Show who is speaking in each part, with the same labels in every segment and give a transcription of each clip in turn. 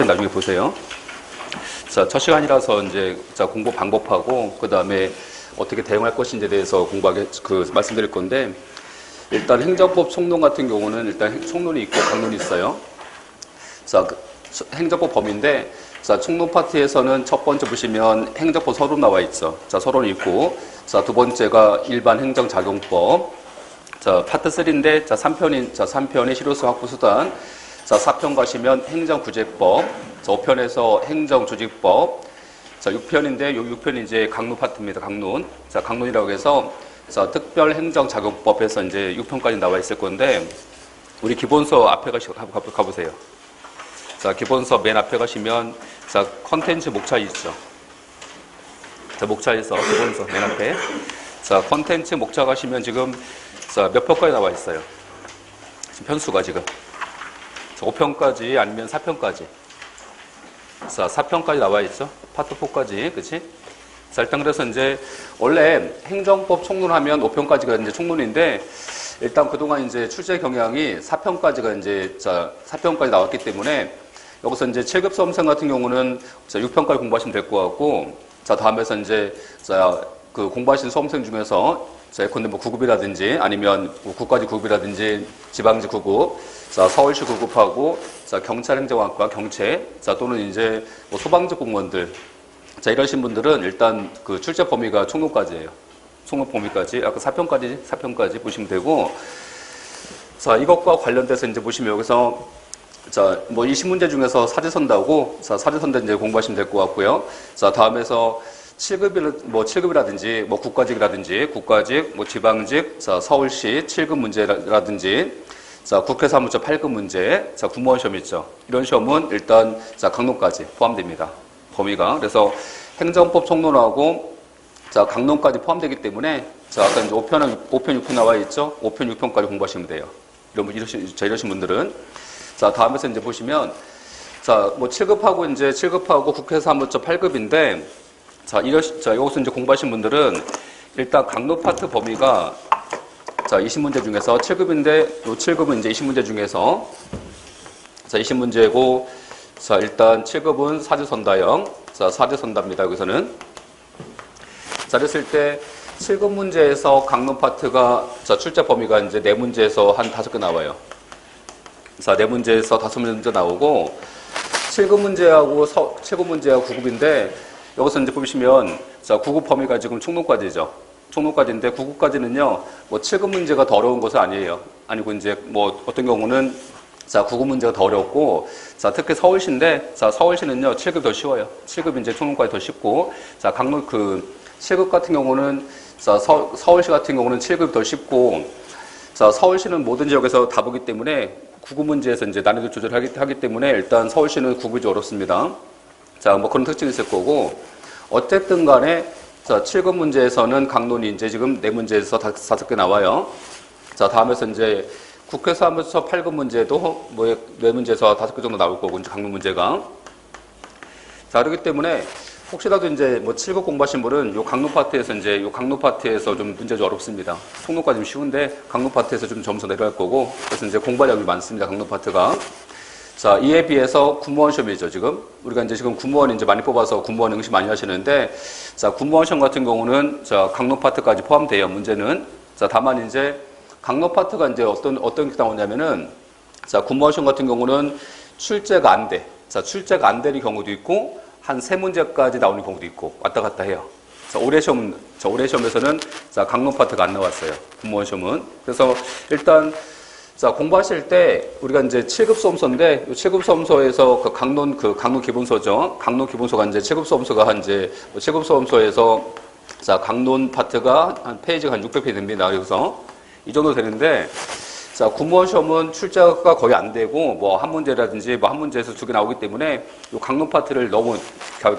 Speaker 1: 파트는 나중에 보세요. 자, 첫 시간이라서 이제 자, 공부 방법하고 그 다음에 어떻게 대응할 것인지에 대해서 말씀드릴 건데, 일단 행정법 총론 같은 경우는 일단 총론이 있고 강론이 있어요. 자, 행정법 범위인데, 자, 총론 파트에서는 첫 번째 보시면 행정법 서론 나와 있죠. 자, 서론이 있고, 자, 두 번째가 일반 행정작용법. 자, 파트 3인데, 자, 3편이 실효수 확보 수단. 자, 4편 가시면 행정구제법. 자, 5편에서 행정조직법. 자, 6편인데, 요 6편이 이제 강론 파트입니다. 강론. 자, 강론이라고 해서, 자, 특별행정작용법에서 이제 6편까지 나와 있을 건데, 우리 기본서 앞에 가보세요. 자, 기본서 맨 앞에 가시면, 자, 컨텐츠 목차 있죠. 자, 목차에서 기본서 맨 앞에. 자, 컨텐츠 목차 가시면 지금, 자, 몇 편까지 나와 있어요? 지금 편수가 지금. 자, 5편까지 아니면 4편까지. 자, 4편까지 나와 있죠. 파트 4까지. 그치? 자, 일단 그래서 이제, 원래 행정법 총론하면 5편까지가 이제 총론인데, 일단 그동안 이제 출제 경향이 4편까지가 이제, 자, 4편까지 나왔기 때문에, 여기서 이제 7급 수험생 같은 경우는, 자, 6편까지 공부하시면 될 것 같고, 자, 다음에서 이제, 자, 그 공부하신 수험생 중에서, 자, 예컨대 뭐 9급이라든지, 아니면 뭐 국가직 9급이라든지, 지방직 9급, 자, 서울시 9급하고, 자, 경찰행정학과 경채, 자, 또는 이제 뭐 소방직 공무원들, 자, 이러신 분들은 일단 그 출제 범위가 총론까지예요. 총론 범위까지. 아까 4편까지 보시면 되고, 자, 이것과 관련돼서 이제 보시면 여기서, 자, 뭐 20문제 중에서 사제선다고, 자, 사제선다 이제 공부하시면 될 것 같고요. 자, 다음에서 7급이라든지, 뭐 국가직, 뭐 지방직, 자, 서울시 7급 문제라든지, 자, 국회 사무처 8급 문제, 자, 공무원 시험 있죠. 이런 시험은 일단, 자, 강론까지 포함됩니다. 범위가. 그래서 행정법 총론하고, 자, 강론까지 포함되기 때문에, 자, 아까 이제 5편, 6편 나와 있죠. 5편, 6편까지 공부하시면 돼요. 이러신 분들은. 자, 다음에서 이제 보시면, 자, 뭐 7급하고 이제 7급하고 국회 사무처 8급인데, 자, 여기서 이제 공부하신 분들은 일단 강론 파트 범위가, 자, 20문제 중에서 7급인데, 요 7급은 이제 20문제 중에서, 자, 20문제고, 자, 일단 7급은 사제선다형. 자, 사제선다입니다. 여기서는. 자, 그랬을 때 7급 문제에서 강론 파트가, 자, 출제 범위가 이제 4문제에서 한 5개 나와요. 자, 4문제에서 5문제 나오고, 7급 문제하고 9급인데, 여기서 이제 보시면, 자, 9급 범위가 지금 총론까지죠. 총론까지인데, 9급까지는요, 뭐 7급 문제가 더 어려운 것은 아니에요. 아니고 이제 뭐 어떤 경우는, 자, 9급 문제가 더 어렵고, 자, 특히 서울시인데, 자, 서울시는요, 7급 더 쉬워요. 7급 이제 총론까지 더 쉽고, 자, 7급 같은 경우는, 자, 서울시 같은 경우는 7급 더 쉽고, 자, 서울시는 모든 지역에서 다 보기 때문에, 9급 문제에서 이제 난이도 조절을 하기 때문에, 일단 서울시는 9급이 좀 어렵습니다. 자, 뭐 그런 특징이 있을 거고, 어쨌든 간에, 자, 7급 문제에서는 강론이 이제 지금 4문제에서 5개 나와요. 자, 다음에서 이제 국회 사무처 8급 문제도 뭐 4문제에서 5개 정도 나올 거고, 이제 강론 문제가. 자, 그렇기 때문에 혹시라도 이제 뭐 7급 공부하신 분은 요 강론 파트에서 좀 문제 좀 어렵습니다. 총론까지 좀 쉬운데 강론 파트에서 좀 점수 내려갈 거고, 그래서 이제 공부량이 많습니다. 강론 파트가. 자, 이에 비해서 군무원 시험이죠, 지금. 우리가 이제 지금 군무원 이제 많이 뽑아서 군무원 응시 많이 하시는데, 자, 군무원 시험 같은 경우는, 자, 강론 파트까지 포함돼요, 문제는. 자, 다만 이제, 강론 파트가 이제 어떤 게 나오냐면은, 자, 군무원 시험 같은 경우는 출제가 안 돼. 자, 출제가 안 되는 경우도 있고, 한 3문제까지 나오는 경우도 있고, 왔다 갔다 해요. 자, 올해 시험에서는, 자, 강론 파트가 안 나왔어요, 군무원 시험은. 그래서 일단, 자, 공부하실 때, 우리가 이제 7급 수험서인데, 이 7급 수험서에서 강론 기본서죠. 강론 기본서가 이제 7급 수험서가 7급 수험서에서, 자, 강론 파트가 한 페이지가 한 600페이지 됩니다. 그래서, 이 정도 되는데, 자, 군무원 시험은 출제가 거의 안 되고, 뭐, 한 문제라든지, 뭐, 한 문제에서 2개 나오기 때문에, 이 강론 파트를 너무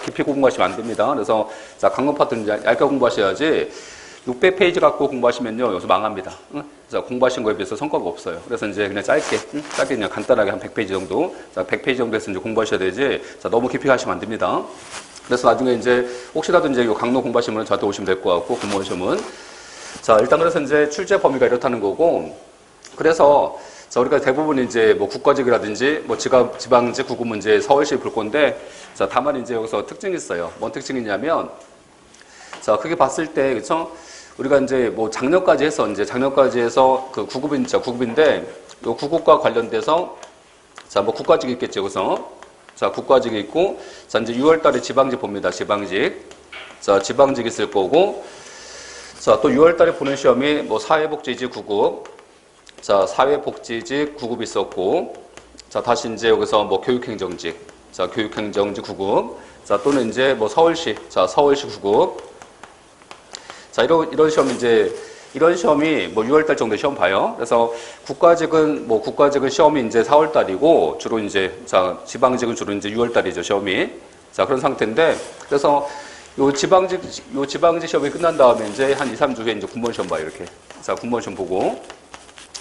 Speaker 1: 깊이 공부하시면 안 됩니다. 그래서, 자, 강론 파트는 얇게 공부하셔야지, 600페이지 갖고 공부하시면요, 여기서 망합니다. 자, 공부하신 거에 비해서 성과가 없어요. 그래서 이제 그냥 짧게 그냥 간단하게 한 100페이지 정도, 자, 100페이지 정도 해서 이제 공부하셔야 되지, 자, 너무 깊이 가시면 안 됩니다. 그래서 나중에 이제, 혹시라도 이제 이 강론 공부하시는 분은 저한테 오시면 될 것 같고, 군무원 시험은. 자, 일단 그래서 이제 출제 범위가 이렇다는 거고, 그래서, 자, 우리가 대부분 이제 뭐 국가직이라든지 뭐 지방직 구급 문제 서울시 볼 건데, 자, 다만 이제 여기서 특징이 있어요. 뭔 특징이냐면, 자, 크게 봤을 때, 그쵸? 우리가 이제 뭐 작년까지 해서 그 구급인데, 요 구급과 관련돼서, 자, 뭐 국가직이 있겠죠, 여기서. 자, 국가직이 있고, 자, 이제 6월 달에 지방직 봅니다, 지방직. 자, 지방직 있을 거고, 자, 또 6월 달에 보는 시험이 뭐 사회복지직 구급, 자, 사회복지직 구급이 있었고, 자, 다시 이제 여기서 뭐 교육행정직, 자, 교육행정직 구급, 자, 또는 이제 뭐 서울시, 자, 서울시 구급. 자, 이런 시험이 뭐 6월달 정도 시험 봐요. 그래서 국가직은 시험이 이제 4월달이고, 주로 이제, 자, 지방직은 주로 이제 6월달이죠, 시험이. 자, 그런 상태인데, 그래서 요 지방직 시험이 끝난 다음에 이제 한 2, 3주 후에 이제 군무원 시험 봐요, 이렇게. 자, 군무원 시험 보고.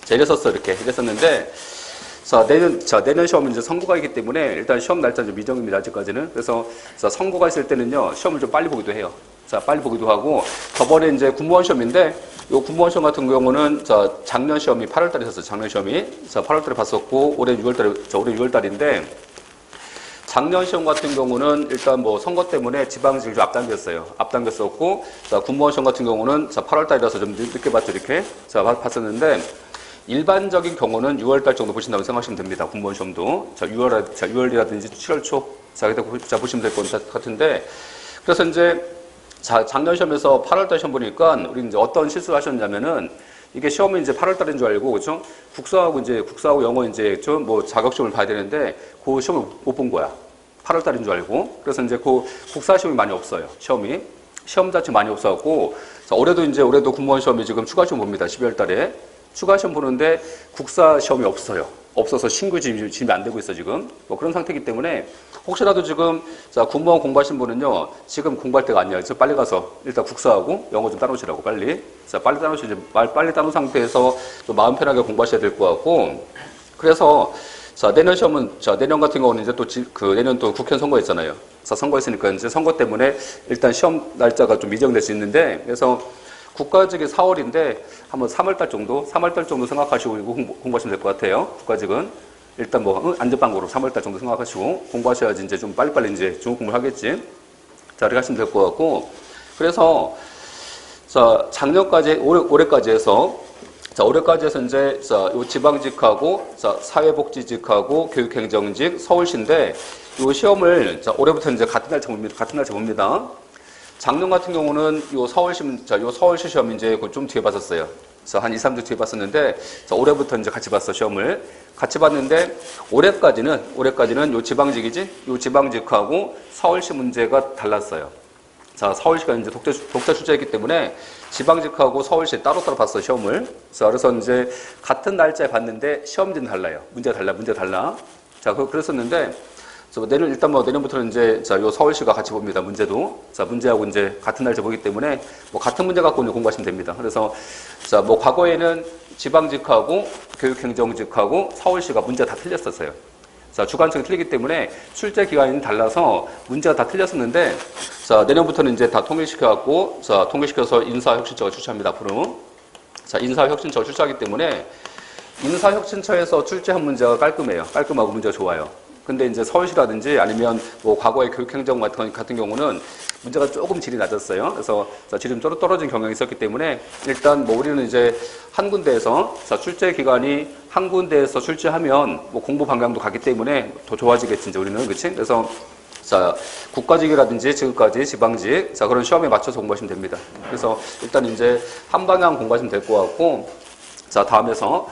Speaker 1: 자, 이랬었는데, 내년 시험은 이제 선거가 있기 때문에 일단 시험 날짜 좀 미정입니다, 아직까지는. 그래서, 자, 선거가 있을 때는요, 시험을 좀 빨리 보기도 해요. 자, 빨리 보기도 하고, 저번에 이제 군무원 시험인데, 요 군무원 시험 같은 경우는, 자, 작년 시험이 8월달에 있었어요, 작년 시험이. 자, 8월달에 봤었고, 올해 6월달인데, 작년 시험 같은 경우는 일단 뭐 선거 때문에 지방직을 좀 앞당겼었고, 자, 군무원 시험 같은 경우는, 자, 8월달이라서 좀 늦게 봤죠, 이렇게. 자, 봤었는데, 일반적인 경우는 6월달 정도 보신다고 생각하시면 됩니다. 군무원 시험도. 자, 6월이라든지 7월 초. 자, 그때 보시면 될 것 같은데. 그래서 이제, 자, 작년 시험에서 8월달 시험 보니까, 우리 이제 어떤 실수를 하셨냐면은, 이게 시험이 이제 8월달인 줄 알고, 그죠? 국사하고 영어 이제 좀 뭐 자격시험을 봐야 되는데, 그 시험을 못 본 거야. 8월달인 줄 알고. 그래서 이제 그 국사 시험이 많이 없어요. 시험 자체 많이 없어갖고, 자, 올해도 군무원 시험이 지금 추가 시험 봅니다. 12월달에. 추가 시험 보는데 국사 시험이 없어요. 없어서 신고 진입이 안 되고 있어, 지금. 뭐 그런 상태이기 때문에 혹시라도 지금, 자, 군무원 공부하신 분은요, 지금 공부할 때가 아니야. 그래서 빨리 가서 일단 국사하고 영어 좀 따놓으시라고, 빨리. 자, 빨리 따놓은 상태에서 좀 마음 편하게 공부하셔야 될 것 같고, 그래서, 자, 내년 같은 경우는 이제 내년 또 국회 선거 있잖아요. 자, 선거 있으니까 이제 선거 때문에 일단 시험 날짜가 좀 미정될 수 있는데, 그래서 국가직이 4월인데 한번 3월달 정도 생각하시고 공부하시면 될 것 같아요. 국가직은 일단 뭐 안전빵으로 3월달 정도 생각하시고 공부하셔야지 이제 좀 빨리빨리 이제 좋은 공부를 하겠지. 자, 이렇게 하시면 될 것 같고, 그래서 자, 올해까지 해서 이제 자, 요 지방직하고 자, 사회복지직하고 교육행정직 서울시인데 요 시험을 자, 올해부터 이제 같은 날짜 봅니다. 작년 같은 경우는 요 서울시 시험 이제 좀 뒤에 봤었어요. 그래서 한 2, 3주 뒤에 봤었는데, 자, 올해부터 이제 같이 봤어, 시험을. 같이 봤는데, 올해까지는 요 지방직하고 서울시 문제가 달랐어요. 자, 서울시가 이제 독자 출제했기 때문에 지방직하고 서울시 따로따로 봤어, 시험을. 자, 그래서 이제 같은 날짜에 봤는데 시험지는 달라요. 문제 달라. 자, 그랬었는데, 내년부터는 이제, 자, 요 서울시가 같이 봅니다. 문제도. 자, 문제하고 이제 같은 날짜 보기 때문에, 뭐, 같은 문제 갖고 공부하시면 됩니다. 그래서, 자, 뭐, 과거에는 지방직하고 교육행정직하고 서울시가 문제가 다 틀렸었어요. 자, 주관청이 틀리기 때문에 출제 기간이 달라서 문제가 다 틀렸었는데, 자, 내년부터는 이제 다 통일시켜갖고, 자, 통일시켜서 인사혁신처가 출제합니다, 앞으로. 자, 인사혁신처가 출제하기 때문에, 인사혁신처에서 출제한 문제가 깔끔하고 문제가 좋아요. 근데 이제 서울시라든지 아니면 뭐 과거의 교육행정 같은 경우는 문제가 조금 질이 낮았어요. 그래서 질이 좀 떨어진 경향이 있었기 때문에 일단 뭐 우리는 이제 한 군데에서 출제 기간이 한 군데에서 출제하면 뭐 공부 방향도 같기 때문에 더 좋아지겠지, 이제 우리는. 그치? 그래서 자, 국가직이라든지 지금까지 지방직, 자, 그런 시험에 맞춰서 공부하시면 됩니다. 그래서 일단 이제 한 방향 공부하시면 될 것 같고, 자, 다음에서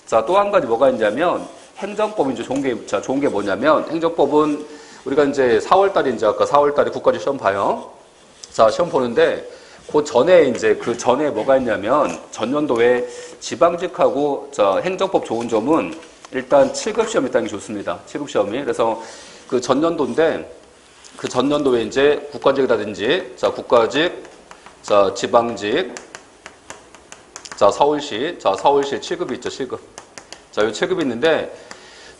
Speaker 1: 자, 또 한 가지 뭐가 있냐면 행정법이 이제 좋은 게 뭐냐면, 행정법은 우리가 이제 4월달에 이제 아까 4월달에 국가직 시험 봐요. 자, 시험 보는데, 그 전에 뭐가 있냐면, 전년도에 지방직하고, 자, 행정법 좋은 점은 일단 7급 시험이 있다는 게 좋습니다. 7급 시험이. 그래서 그 전년도에 이제 국가직이라든지, 자, 국가직, 자, 지방직, 자, 서울시 7급이 있죠, 7급. 자, 요 7급이 있는데,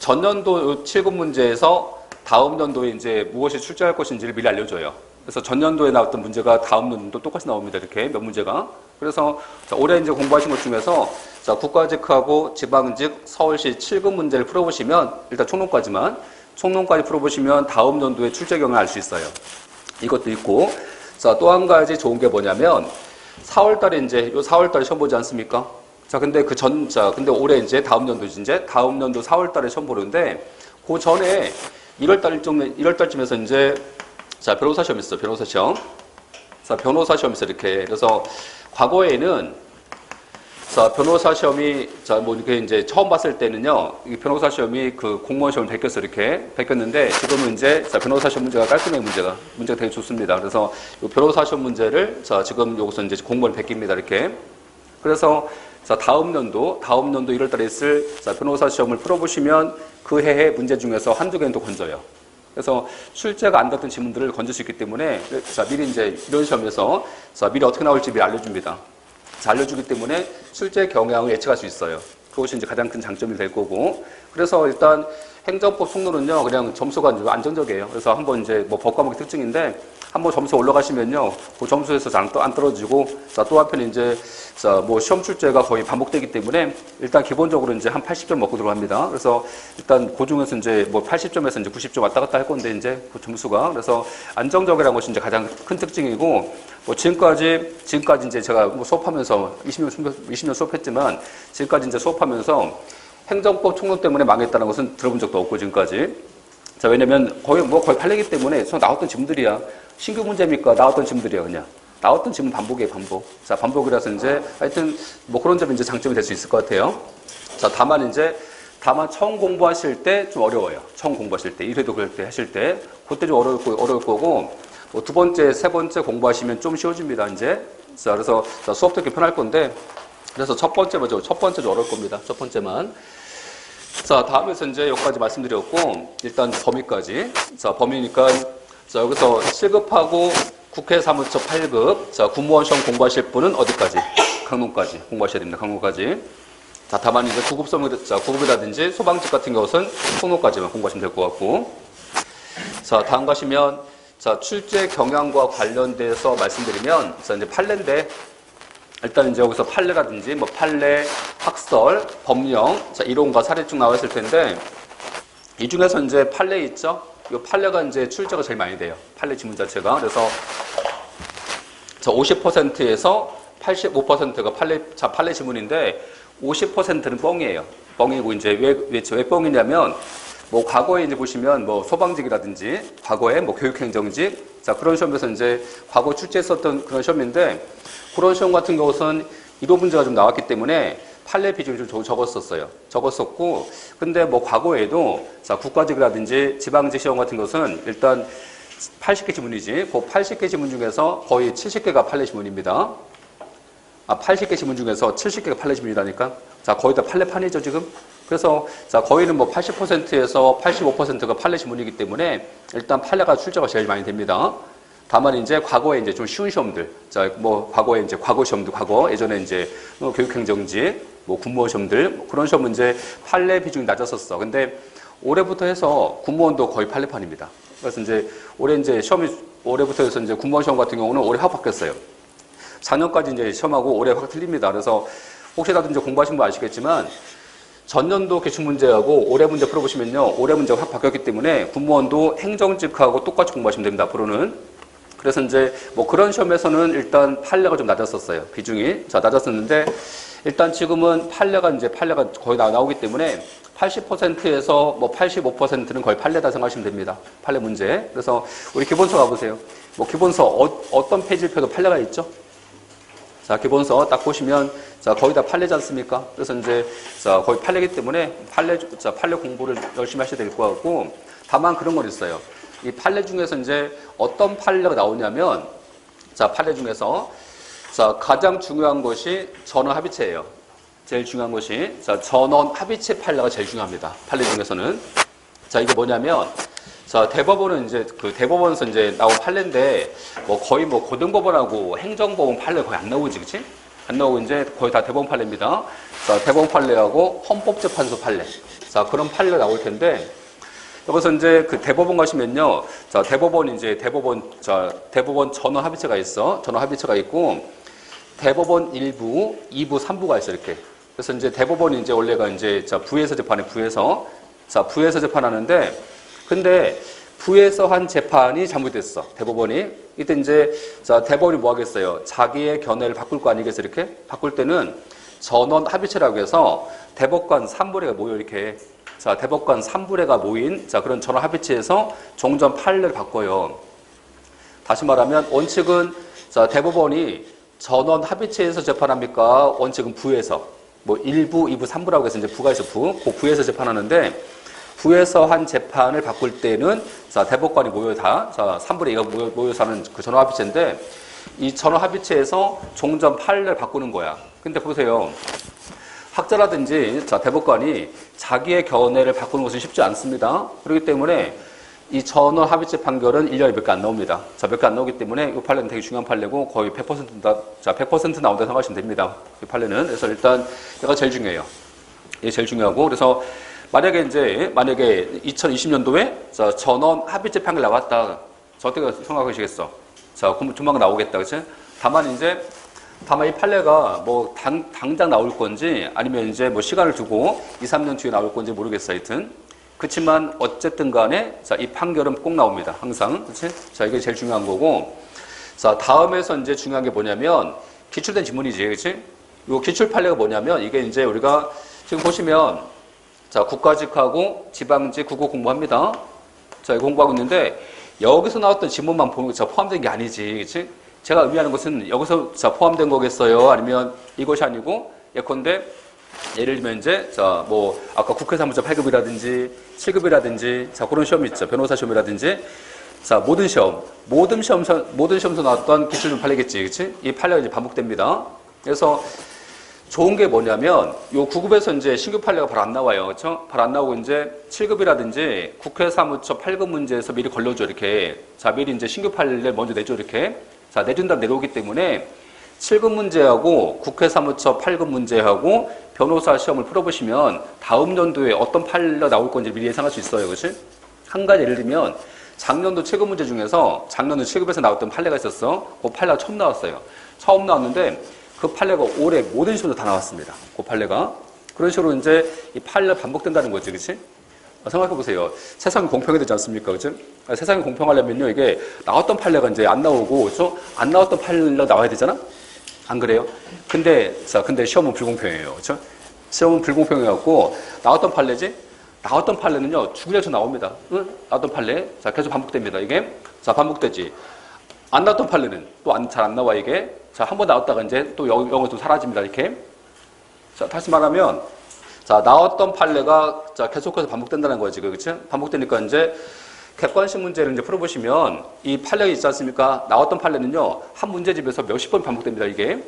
Speaker 1: 전년도 요 7급 문제에서 다음 연도에 이제 무엇이 출제할 것인지를 미리 알려줘요. 그래서 전년도에 나왔던 문제가 다음 연도 똑같이 나옵니다. 이렇게 몇 문제가. 그래서 자, 올해 이제 공부하신 것 중에서 자, 국가직하고 지방직 서울시 7급 문제를 풀어보시면 일단 총론까지 풀어보시면 다음 연도에 출제 경향을 알 수 있어요. 이것도 있고, 자, 또 한 가지 좋은 게 뭐냐면 4월달에 이제 요 4월달에 시험 보지 않습니까? 자, 근데 근데 올해 이제 다음 연도 4월달에 시험 보는데 그 전에 1월달쯤에서 이제 자, 변호사 시험 있어, 변호사 시험. 자, 변호사 시험 있어, 이렇게. 그래서 과거에는 자, 변호사 시험이, 자, 뭐, 이렇게 이제 처음 봤을 때는요, 이 변호사 시험이 그 공무원 시험을 베꼈어, 이렇게. 베꼈는데, 지금은 이제, 자, 변호사 시험 문제가 깔끔해, 문제가 되게 좋습니다. 그래서 이 변호사 시험 문제를, 자, 지금 여기서 이제 공무원 베낍니다, 이렇게. 그래서, 자, 다음 연도 1월 달에 있을, 자, 변호사 시험을 풀어보시면 그 해의 문제 중에서 한두 개는 또 건져요. 그래서 출제가 안 됐던 지문들을 건질 수 있기 때문에, 자, 미리 이제 이런 시험에서, 자, 미리 어떻게 나올지 미리 알려줍니다. 알려주기 때문에 출제 경향을 예측할 수 있어요. 그것이 이제 가장 큰 장점이 될 거고. 그래서 일단 행정법 속론은요, 그냥 점수가 안정적이에요. 그래서 한번 이제 뭐 법과목의 특징인데, 한번 점수 올라가시면요, 그 점수에서 안 떨어지고, 자, 또 한편 이제, 자, 뭐 시험 출제가 거의 반복되기 때문에, 일단 기본적으로 이제 한 80점 먹고 들어갑니다. 그래서 일단 그 중에서 이제 뭐 80점에서 이제 90점 왔다 갔다 할 건데, 이제 그 점수가. 그래서 안정적이라는 것이 이제 가장 큰 특징이고, 뭐 지금까지 이제 제가 뭐 수업하면서 20년 수업했지만, 지금까지 이제 수업하면서 행정법 총론 때문에 망했다는 것은 들어본 적도 없고, 지금까지. 자, 왜냐면 거의 판례이기 때문에 나왔던 지문들이야. 신규 문제입니까? 나왔던 지문들이야, 그냥. 나왔던 지문 반복이에요, 반복. 자, 반복이라서 이제 하여튼 뭐 그런 점이 이제 장점이 될 수 있을 것 같아요. 자, 다만 처음 공부하실 때 좀 어려워요. 처음 공부하실 때. 1회도 그럴 때 하실 때. 그때 좀 어려울 거고, 뭐 두 번째, 세 번째 공부하시면 좀 쉬워집니다, 이제. 자, 그래서 자, 수업도 이렇게 편할 건데, 그래서 첫 번째 좀 어려울 겁니다. 첫 번째만. 자, 다음에서 이제 여기까지 말씀드렸고, 일단 범위까지. 자, 범위니까, 자, 여기서 7급하고 국회 사무처 8급, 자, 공무원 시험 공부하실 분은 어디까지? 강론까지 공부하셔야 됩니다. 강론까지. 자, 다만 이제 구급이라든지 소방직 같은 것은 총론까지만 공부하시면 될 것 같고. 자, 다음 가시면, 자, 출제 경향과 관련돼서 말씀드리면, 자, 이제 판례인데, 일단 이제 여기서 판례라든지 뭐 판례, 학설, 법령, 자, 이론과 사례 쭉 나와 있을 텐데 이 중에서 이제 판례 있죠? 이 판례가 이제 출제가 제일 많이 돼요. 판례 지문 자체가. 그래서 자, 50%에서 85%가 판례 지문인데 50%는 뻥이에요. 뻥이고 이제 왜 뻥이냐면 뭐 과거에 이제 보시면 뭐 소방직이라든지 과거에 뭐 교육행정직 자, 그런 시험에서 이제 과거 출제했었던 그런 시험인데 그런 시험 같은 것은 이론 문제가 좀 나왔기 때문에 판례 비중이 좀 적었었고, 근데 뭐 과거에도 자, 국가직이라든지 지방직 시험 같은 것은 일단 80개 지문이지, 그 80개 지문 중에서 거의 70개가 판례 지문입니다. 80개 지문 중에서 70개가 판례 지문이라니까? 자, 거의 다 판례판이죠, 지금? 그래서, 자, 거의는 뭐 80%에서 85%가 판례 지문이기 때문에 일단 판례가 출제가 제일 많이 됩니다. 다만 이제 과거에 이제 좀 쉬운 시험들, 자, 뭐 과거에 이제 과거 시험도 예전에 이제 교육행정직, 뭐 군무원 시험들, 뭐 그런 시험은 이제 판례 비중이 낮았었어. 근데 올해부터 해서 군무원도 거의 판례판입니다. 그래서 이제 올해부터 해서 이제 군무원 시험 같은 경우는 올해 확 바뀌었어요. 4년까지 이제 시험하고 올해 확 틀립니다. 그래서 혹시라도 이제 공부하신 분 아시겠지만 전년도 기출문제하고 올해 문제 풀어보시면요. 올해 문제가 확 바뀌었기 때문에 군무원도 행정직하고 똑같이 공부하시면 됩니다. 앞으로는. 그래서 이제 뭐 그런 시험에서는 일단 판례가 좀 낮았었어요. 비중이. 자, 낮았었는데 일단 지금은 판례가 거의 나오기 때문에 80%에서 뭐 85%는 거의 판례다 생각하시면 됩니다. 판례 문제. 그래서 우리 기본서 가보세요. 뭐 기본서 어떤 페이지를 펴도 판례가 있죠? 자, 기본서 딱 보시면 자, 거의 다 판례지 않습니까? 그래서 이제 자, 거의 판례이기 때문에 판례 공부를 열심히 하셔야 될 것 같고 다만 그런 건 있어요. 이 판례 중에서 이제 어떤 판례가 나오냐면 자, 판례 중에서 자, 가장 중요한 것이 전원 합의체예요. 제일 중요한 것이 자, 전원 합의체 판례가 제일 중요합니다. 판례 중에서는 자, 이게 뭐냐면 자, 대법원은 이제 대법원에서 이제 나온 판례인데 뭐 거의 뭐 고등법원하고 행정법원 판례 거의 안 나오지, 그치? 안 나오고 이제 거의 다 대법원 판례입니다. 자, 대법원 판례하고 헌법재판소 판례. 자, 그런 판례가 나올 텐데 여기서 이제 그 대법원 가시면요. 자, 대법원 전원 합의체가 있어. 전원 합의체가 있고 대법원 1부, 2부, 3부가 있어 이렇게. 그래서 이제 대법원이 이제 원래가 이제 자 부에서 재판해 부에서 자 부에서 재판하는데 근데 부에서 한 재판이 잘못됐어 대법원이 이때 이제 자 대법원이 뭐 하겠어요? 자기의 견해를 바꿀 거 아니겠어 이렇게 바꿀 때는 전원 합의체라고 해서 대법관 3부회가 모여 이렇게 자 대법관 3부회가 모인 자 그런 전원 합의체에서 종전 판례를 바꿔요. 다시 말하면 원칙은 자 대법원이 전원 합의체에서 재판합니까? 원칙은 부에서 뭐 1부, 2부, 3부라고 해서 이제 부가 있어 그 부에서 재판하는데 부에서 한 재판을 바꿀 때는 자 대법관이 모여 다 자 3분의 2가 모여서 하는 그 전원 합의체인데 이 전원 합의체에서 종전 판례를 바꾸는 거야. 근데 보세요. 학자라든지 자 대법관이 자기의 견해를 바꾸는 것은 쉽지 않습니다. 그렇기 때문에 이 전원 합의체 판결은 1년에 몇 개 안 나옵니다. 자, 몇 개 안 나오기 때문에 이 판례는 되게 중요한 판례고 거의 100%다. 자, 100% 나온다고 생각하시면 됩니다. 이 판례는. 그래서 일단 얘가 제일 중요해요. 이게 제일 중요하고 그래서 만약에 2020년도에 자, 전원 합의체 판결 나왔다. 자, 어떻게 생각하시겠어? 자, 조만간 나오겠다. 그치? 다만 이 판례가 뭐 당장 나올 건지 아니면 이제 뭐 시간을 두고 2, 3년 뒤에 나올 건지 모르겠어. 하여튼. 그렇지만 어쨌든 간에 자, 이 판결은 꼭 나옵니다. 항상. 그치? 자, 이게 제일 중요한 거고. 자, 다음에서 이제 중요한 게 뭐냐면 기출된 지문이지. 그치? 요 기출 판례가 뭐냐면 이게 이제 우리가 지금 보시면 자, 국가직하고 지방직 국어 공부합니다. 자, 이거 공부하고 있는데 여기서 나왔던 지문만 보는 거 포함된 게 아니지. 그치? 제가 의미하는 것은 여기서 자, 포함된 거겠어요? 아니면 이것이 아니고 예컨대 예를 들면 이제 자, 뭐 아까 국회 사무처 8급이라든지 7급이라든지 자, 그런 시험이 있죠. 변호사 시험이라든지 자, 모든 시험에서 나왔던 기출 판례겠지. 그치? 이 판례가 이제 반복됩니다. 그래서 좋은 게 뭐냐면 요 9급에서 이제 신규 판례가 바로 안 나와요. 그렇죠? 바로 안 나오고 이제 7급이라든지 국회 사무처 8급 문제에서 미리 걸러줘 이렇게. 자, 미리 이제 신규 판례를 먼저 내줘 이렇게. 자, 내준 다음 내려오기 때문에 7급 문제하고 국회 사무처 8급 문제하고 변호사 시험을 풀어보시면 다음 연도에 어떤 판례가 나올 건지 미리 예상할 수 있어요. 그렇지? 한 가지 예를 들면 작년도 7급 문제 중에서 작년도 7급에서 나왔던 판례가 있었어. 그 판례가 처음 나왔어요. 처음 나왔는데 그 판례가 올해 모든 시험도 다 나왔습니다. 그 판례가. 그런 식으로 이제 이 판례가 반복된다는 거지. 그렇지? 생각해보세요. 세상이 공평해야 되지 않습니까? 그죠? 세상이 공평하려면요, 이게 나왔던 판례가 이제 안 나오고, 그죠? 안 나왔던 판례가 나와야 되잖아? 안 그래요? 근데 시험은 불공평해요. 그죠? 시험은 불공평해갖고, 나왔던 판례지? 나왔던 판례는요, 죽으려서 나옵니다. 응? 나왔던 판례. 자, 계속 반복됩니다. 이게. 자, 반복되지. 안 나왔던 판례는 또 잘 안 나와, 이게. 자, 한 번 나왔다가 이제 또 영어 또 사라집니다. 이렇게. 자, 다시 말하면, 자, 나왔던 판례가 자, 계속해서 반복된다는 거지. 그렇죠? 반복되니까 이제 객관식 문제를 이제 풀어보시면 이 판례가 있지 않습니까? 나왔던 판례는요, 한 문제집에서 몇십 번 반복됩니다, 이게.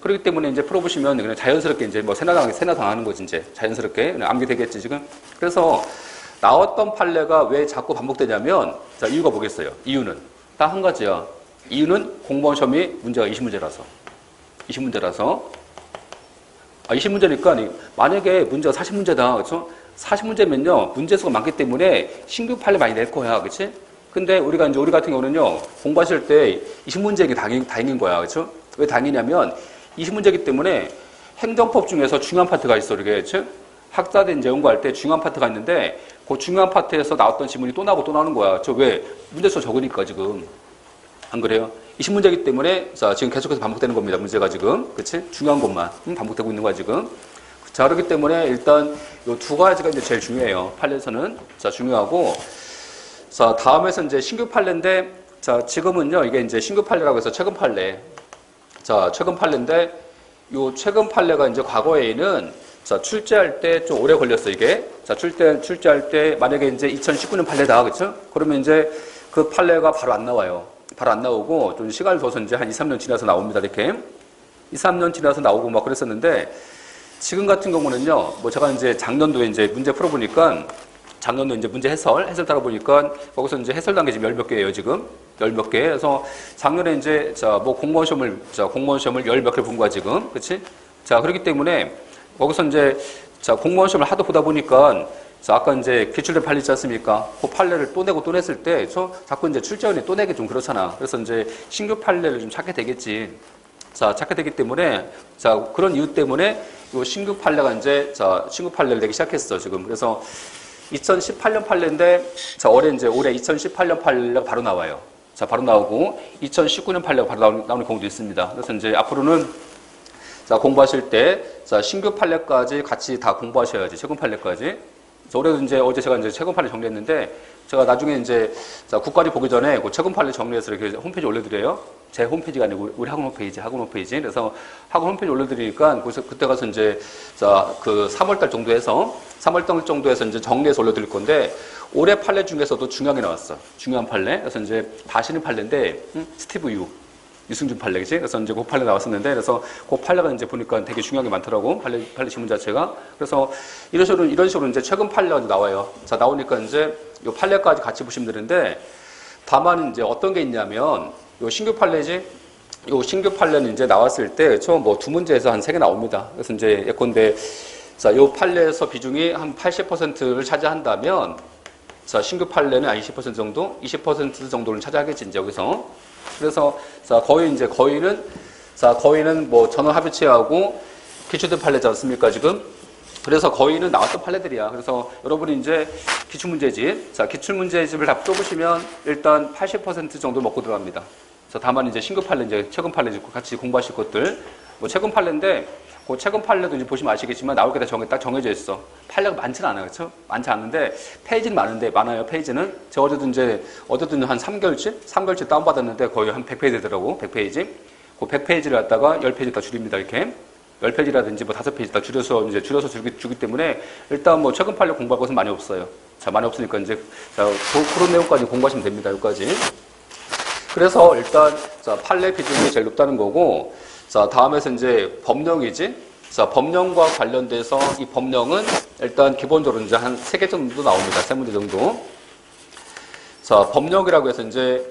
Speaker 1: 그렇기 때문에 이제 풀어보시면 그냥 자연스럽게 이제 뭐 세나 당하는 거지, 이제. 자연스럽게. 그냥 암기되겠지, 지금. 그래서 나왔던 판례가 왜 자꾸 반복되냐면, 자, 이유가 뭐겠어요? 이유는. 딱 한 가지야. 이유는 공무원 시험이 문제가 20문제라서. 20문제라서. 20문제니까 만약에 문제가 40문제다. 그렇죠? 40문제면요. 문제 수가 많기 때문에 신규 판례 많이 낼 거야. 그렇지? 근데 우리 같은 경우는요. 공부하실 때 20문제가 다행인 거야. 그렇죠? 왜 다행이냐면 20문제이기 때문에 행정법 중에서 중요한 파트가 있어. 이렇게. 그렇죠? 학자들 이제 연구할 때 중요한 파트가 있는데 그 중요한 파트에서 나왔던 지문이 또 나오고 또 나오는 거야. 왜? 문제 수가 적으니까 지금. 안 그래요? 20문제이기 때문에 자, 지금 계속해서 반복되는 겁니다. 문제가 지금. 그치? 중요한 것만 반복되고 있는 거야, 지금. 자, 그렇기 때문에 일단 이 두 가지가 이제 제일 중요해요. 판례에서는. 자, 중요하고. 자, 다음에서 이제 신규 판례인데 자, 지금은요, 이게 이제 신규 판례라고 해서 최근 판례. 자, 최근 판례인데 요 최근 판례가 이제 과거에는 자, 출제할 때 좀 오래 걸렸어, 이게. 자, 출제할 때 만약에 이제 2019년 판례다. 그쵸? 그러면 이제 그 판례가 바로 안 나와요. 바로 안 나오고 좀 시간을 둬서 이제 한 2, 3년 지나서 나옵니다. 이렇게 2, 3년 지나서 나오고 막 그랬었는데 지금 같은 경우는요. 뭐 제가 이제 작년도에 이제 문제 풀어보니까 작년도 이제 문제 해설 따라 보니까 거기서 이제 해설 단계 지금 10몇 개예요. 지금 10몇 개. 그래서 작년에 이제 자, 뭐 공무원 시험을 10몇 개를 본 거야 지금. 그렇지? 자, 그렇기 때문에 거기서 이제 자, 공무원 시험을 하도 보다 보니까 자, 아까 이제 기출된 판례 있지 않습니까? 그 판례를 또 내고 또 냈을 때, 자꾸 이제 출제원이 또 내기 좀 그렇잖아. 그래서 이제 신규 판례를 좀 찾게 되겠지. 자, 찾게 되기 때문에, 자, 그런 이유 때문에 요 신규 판례가 이제, 자, 신규 판례를 내기 시작했어, 지금. 그래서 2018년 판례인데, 자, 올해 2018년 판례가 바로 나와요. 자, 바로 나오고, 2019년 판례가 바로 나오는 경우도 있습니다. 그래서 이제 앞으로는, 자, 공부하실 때, 자, 신규 판례까지 같이 다 공부하셔야지, 최근 판례까지. 올해도 이제 어제 제가 이제 최근 판례 정리했는데, 제가 나중에 이제, 자, 국가리 보기 전에 그 최근 판례 정리해서 이렇게 홈페이지 올려드려요. 제 홈페이지가 아니고 우리 학원 홈페이지. 그래서 학원 홈페이지 올려드리니까 그때 가서 이제, 자, 그 3월달 정도에서 이제 정리해서 올려드릴 건데, 올해 판례 중에서도 중요한 게 나왔어. 중요한 판례. 그래서 이제 바시는 판례인데, 스티브 유승준 판례지. 그래서 이제 그 판례 나왔었는데, 그래서 그 판례가 이제 보니까 되게 중요한 게 많더라고. 판례 지문 자체가. 그래서 이런 식으로 이제 최근 판례가 나와요. 자, 나오니까 이제 요 판례까지 같이 보시면 되는데, 다만 이제 어떤 게 있냐면, 요 신규 판례지. 요 신규 판례는 이제 나왔을 때 처음 뭐 두 문제에서 한 3개 나옵니다. 그래서 이제 예컨대, 자, 요 판례에서 비중이 한 80%를 차지한다면, 자, 신규 판례는 한 20% 정도, 20% 정도를 차지하겠지, 이제 여기서. 그래서, 자, 거의는 뭐 전원 합의체하고 기출된 판례지 않습니까, 지금? 그래서 거의는 나왔던 판례들이야. 그래서 여러분이 이제 기출문제집, 자, 기출문제집을 다 풀어보시면 일단 80% 정도 먹고 들어갑니다. 자, 다만 이제 신규 판례, 이제 최근 판례 같이 공부하실 것들, 뭐 최근 판례인데, 그 최근 판례도 이제 보시면 아시겠지만 나올 게 다 딱 정해져 있어. 판례가 많지는 않아요. 그렇죠? 많지 않은데 페이지는 많아요. 페이지는. 제가 어제도 한 3개월치 다운받았는데 거의 한 100페이지더라고. 100페이지. 그 100페이지를 갖다가 10페이지 다 줄입니다. 이렇게. 10페이지라든지 뭐 5페이지 다 줄여서 주기 때문에 일단 뭐 최근 판례 공부할 것은 많이 없어요. 자, 많이 없으니까 이제 자, 그런 내용까지 공부하시면 됩니다. 여기까지. 그래서 일단 자, 판례 비중이 제일 높다는 거고, 자, 다음에서 이제 법령이지. 자, 법령과 관련돼서 이 법령은 일단 기본적으로 이제 한 3개 정도 나옵니다. 3문제 정도. 자, 법령이라고 해서 이제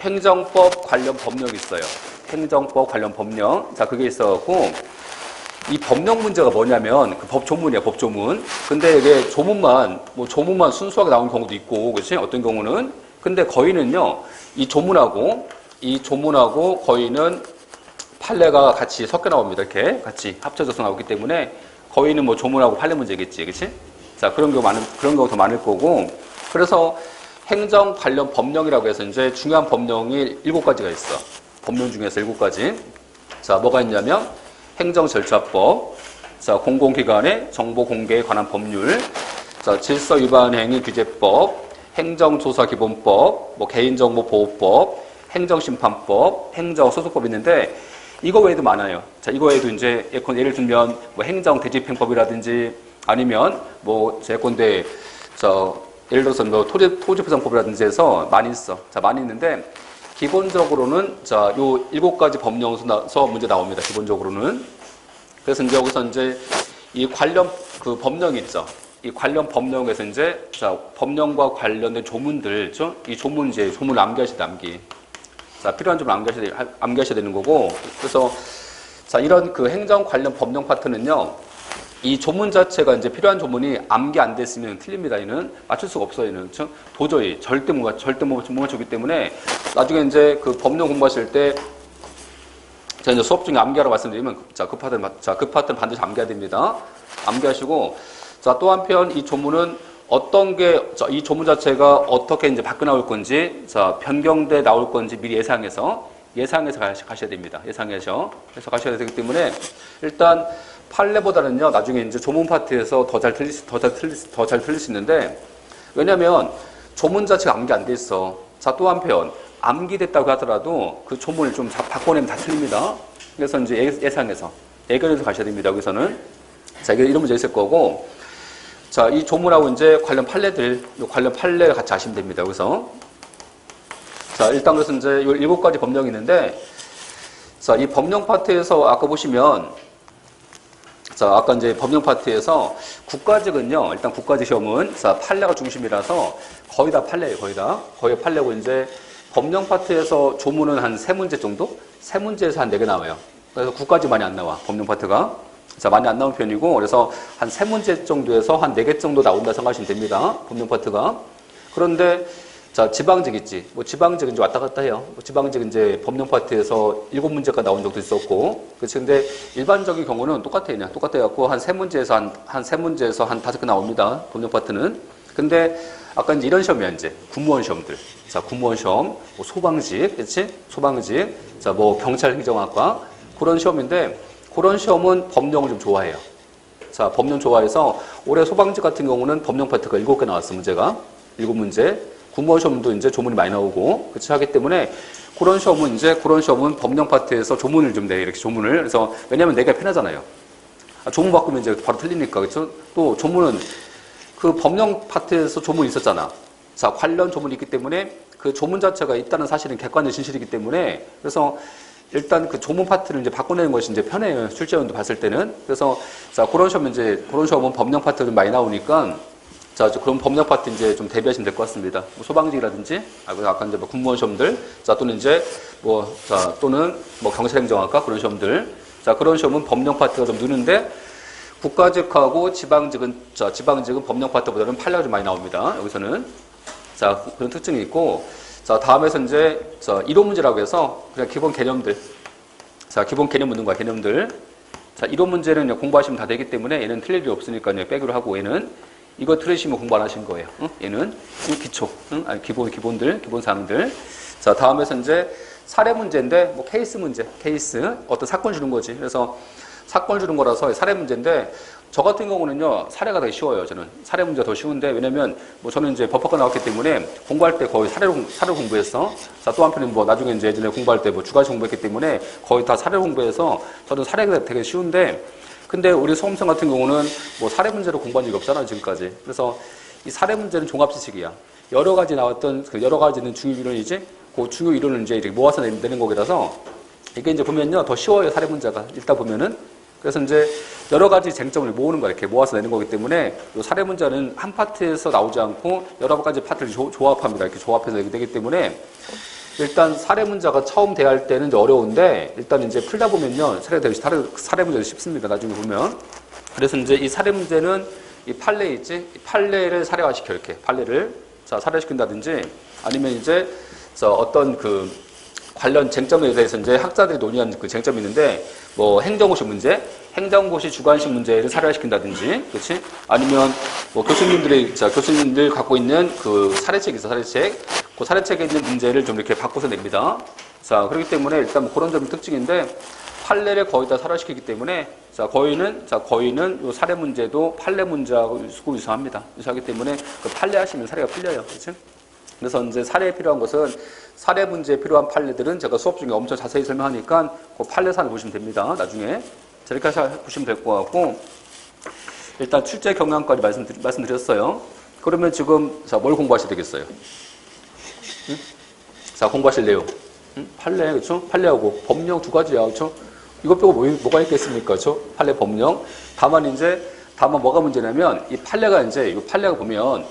Speaker 1: 행정법 관련 법령이 있어요. 행정법 관련 법령. 자, 그게 있어갖고, 이 법령 문제가 뭐냐면, 그 법조문이야, 법조문. 근데 이게 조문만 순수하게 나오는 경우도 있고, 그렇지? 어떤 경우는. 근데 거의는요, 이 조문하고 거의는 판례가 같이 섞여 나옵니다. 이렇게 같이 합쳐져서 나오기 때문에 거의는 뭐 조문하고 판례 문제겠지, 그렇지? 자, 그런 경우 더 많을 거고. 그래서 행정 관련 법령이라고 해서 이제 중요한 법령이 7가지가 있어. 법령 중에서 7가지. 자, 뭐가 있냐면 행정절차법, 자, 공공기관의 정보 공개에 관한 법률, 자, 질서 위반 행위 규제법, 행정조사기본법, 뭐 개인정보보호법, 행정심판법, 행정소송법 있는데 이거 외에도 많아요. 자, 이거 외에도 이제 예를 들면 뭐 행정대집행법이라든지 아니면 뭐 제건대 예를 들어서 뭐 토지부상법이라든지 해서 많이 있어. 자, 많이 있는데 기본적으로는 자, 요 7가지 법령에서 문제 나옵니다. 기본적으로는. 그래서 이제 여기서 이제 이 관련 그 법령이 있죠. 이 관련 법령에서 이제 자, 법령과 관련된 조문들, 그렇죠? 이 조문을 암기하셔야 돼, 암기. 자, 필요한 점을 암기하셔야 되는 거고. 그래서 자, 이런 그 행정 관련 법령 파트는요. 이 조문 자체가 이제 필요한 조문이 암기 안 됐으면 틀립니다. 얘는 맞출 수가 없어요. 얘는 그렇죠? 도저히 절대 못 맞추기 때문에 나중에 이제 그 법령 공부하실 때 제가 이제 수업 중에 암기하라고 말씀드리면 그 파트는 반드시 암기해야 됩니다. 암기하시고 자, 또 한편 이 조문은 이 조문 자체가 어떻게 이제 바뀌어 나올 건지, 자, 변경돼 나올 건지 미리 예상해서 가셔야 됩니다. 예상해서 가셔야 되기 때문에 일단 판례보다는요, 나중에 이제 조문 파트에서 더 잘 틀릴 수 있는데, 왜냐면 조문 자체가 암기 안 돼 있어. 자, 또 한편 암기됐다고 하더라도 그 조문을 좀 바꿔내면 다 틀립니다. 그래서 이제 예견해서 가셔야 됩니다. 여기서는. 자, 이런 문제 있을 거고, 자, 이 조문하고 이제 관련 판례를 같이 아시면 됩니다. 여기서. 자, 일단 그래서 이제 7가지 법령이 있는데, 자, 이 법령 파트에서 아까 보시면, 자, 아까 이제 법령 파트에서 국가직은요, 일단 국가직 시험은, 자, 판례가 중심이라서 거의 다 판례예요, 거의 판례고, 이제 법령 파트에서 조문은 한 3문제 정도? 3문제에서 한 4개 나와요. 그래서 국가직 많이 안 나와, 법령 파트가. 자, 많이 안 나온 편이고, 그래서 한 3문제 정도에서 한 4개 정도 나온다 생각하시면 됩니다. 법령 파트가. 그런데 자, 지방직 있지. 뭐 지방직은 이제 왔다 갔다 해요. 뭐 지방직 이제 법령 파트에서 7문제가 나온 적도 있었고. 그렇지. 근데 일반적인 경우는 똑같아, 그냥. 똑같아 갖고 한 3문제에서 한 3문제에서 한 5개 나옵니다. 법령 파트는. 근데 아까 이제 이런 시험이야, 이제. 군무원 시험들. 자, 군무원 시험, 뭐 소방직, 그렇지? 소방직. 자, 뭐 경찰 행정학과. 그런 시험인데, 그런 시험은 법령을 좀 좋아해요. 자, 법령 좋아해서 올해 소방직 같은 경우는 법령 파트가 7개 나왔어, 문제가. 7문제. 군무원 시험도 이제 조문이 많이 나오고, 그렇지 하기 때문에 그런 시험은 법령 파트에서 조문을 좀 내, 이렇게 조문을. 그래서 왜냐면 내가 편하잖아요. 조문 바꾸면 이제 바로 틀리니까, 그렇죠? 또 조문은 그 법령 파트에서 조문이 있었잖아. 자, 관련 조문이 있기 때문에 그 조문 자체가 있다는 사실은 객관적 진실이기 때문에 그래서 일단 그 조문 파트를 이제 바꿔내는 것이 이제 편해요. 출제원도 봤을 때는. 그래서 자, 그런 시험은 법령 파트가 좀 많이 나오니까 자, 그럼 법령 파트 이제 좀 대비하시면 될 것 같습니다. 뭐 소방직이라든지, 아까 이제 뭐 군무원 시험들, 자, 또는 이제 또는 뭐 경찰행정학과 그런 시험들. 자, 그런 시험은 법령 파트가 좀 느는데, 국가직하고 지방직은 법령 파트보다는 판례가 좀 많이 나옵니다. 여기서는. 자, 그런 특징이 있고, 자, 다음에서 이제, 이론 문제라고 해서 그냥 기본 개념들. 자, 기본 개념 묻는 거야, 개념들. 자, 이론 문제는 공부하시면 다 되기 때문에 얘는 틀릴 일이 없으니까 빼기로 하고 얘는 이거 들으시면 공부 안 하신 거예요. 응? 얘는 기초, 응? 아니, 기본 사항들. 자, 다음에서 이제 사례 문제인데, 뭐 케이스 문제, 어떤 사건 주는 거지. 그래서 사건 주는 거라서 사례 문제인데, 저 같은 경우는요, 사례가 되게 쉬워요, 저는. 사례 문제가 더 쉬운데, 왜냐면, 뭐 저는 이제 법학과 나왔기 때문에 공부할 때 거의 사례를 공부했어. 자, 또 한편은 뭐 나중에 이제 예전에 공부할 때 뭐 주관식 공부했기 때문에 거의 다 사례를 공부해서 저는 사례가 되게 쉬운데, 근데 우리 수험생 같은 경우는 뭐 사례 문제로 공부한 적이 없잖아요, 지금까지. 그래서 이 사례 문제는 종합지식이야. 여러 가지 나왔던, 여러 가지는 중요 이론이지, 그 중요 이론을 이제 이렇게 모아서 내는 거라서, 이게 이제 보면요, 더 쉬워요, 사례 문제가. 읽다 보면은. 그래서 이제 여러 가지 쟁점을 모으는 거야, 이렇게 모아서 내는 거기 때문에, 이 사례 문제는 한 파트에서 나오지 않고 여러 가지 파트를 조합합니다. 이렇게 조합해서 내게 되기 때문에, 일단 사례 문제가 처음 대할 때는 이제 어려운데 일단 이제 풀다 보면요 사례 문제도 쉽습니다. 나중에 보면. 그래서 이제 이 사례 문제는 이 판례 있지, 이 판례를 사례화시켜 이렇게 판례를 사례시킨다든지 아니면 이제 어떤 그 관련 쟁점에 대해서 이제 학자들이 논의하는 그 쟁점이 있는데 뭐 행정고시 주관식 문제를 사례화시킨다든지, 그렇지? 아니면 뭐 교수님들 갖고 있는 그 사례책이 있어, 사례책. 그 사례책에 있는 문제를 좀 이렇게 바꿔서 냅니다. 자, 그렇기 때문에 일단 뭐 그런 점이 특징인데 판례를 거의 다 사례시키기 때문에 거의는 요 사례 문제도 판례 문제하고 유사합니다. 유사하기 때문에 그 판례 하시면 사례가 풀려요. 그렇지? 그래서 이제 사례에 필요한 것은 사례 문제에 필요한 판례들은 제가 수업 중에 엄청 자세히 설명하니까 그 판례사를 보시면 됩니다. 나중에. 저렇게 보시면 될 것 같고 일단 출제 경향까지 말씀드렸어요. 그러면 지금 뭘 공부하셔야 되겠어요? 응? 자, 공부하실 내용. 응? 판례, 그렇죠? 판례하고 법령 두 가지야, 그렇죠? 이것 빼고 뭐가 있겠습니까, 그렇죠? 판례, 법령. 다만 뭐가 문제냐면 이 판례가 보면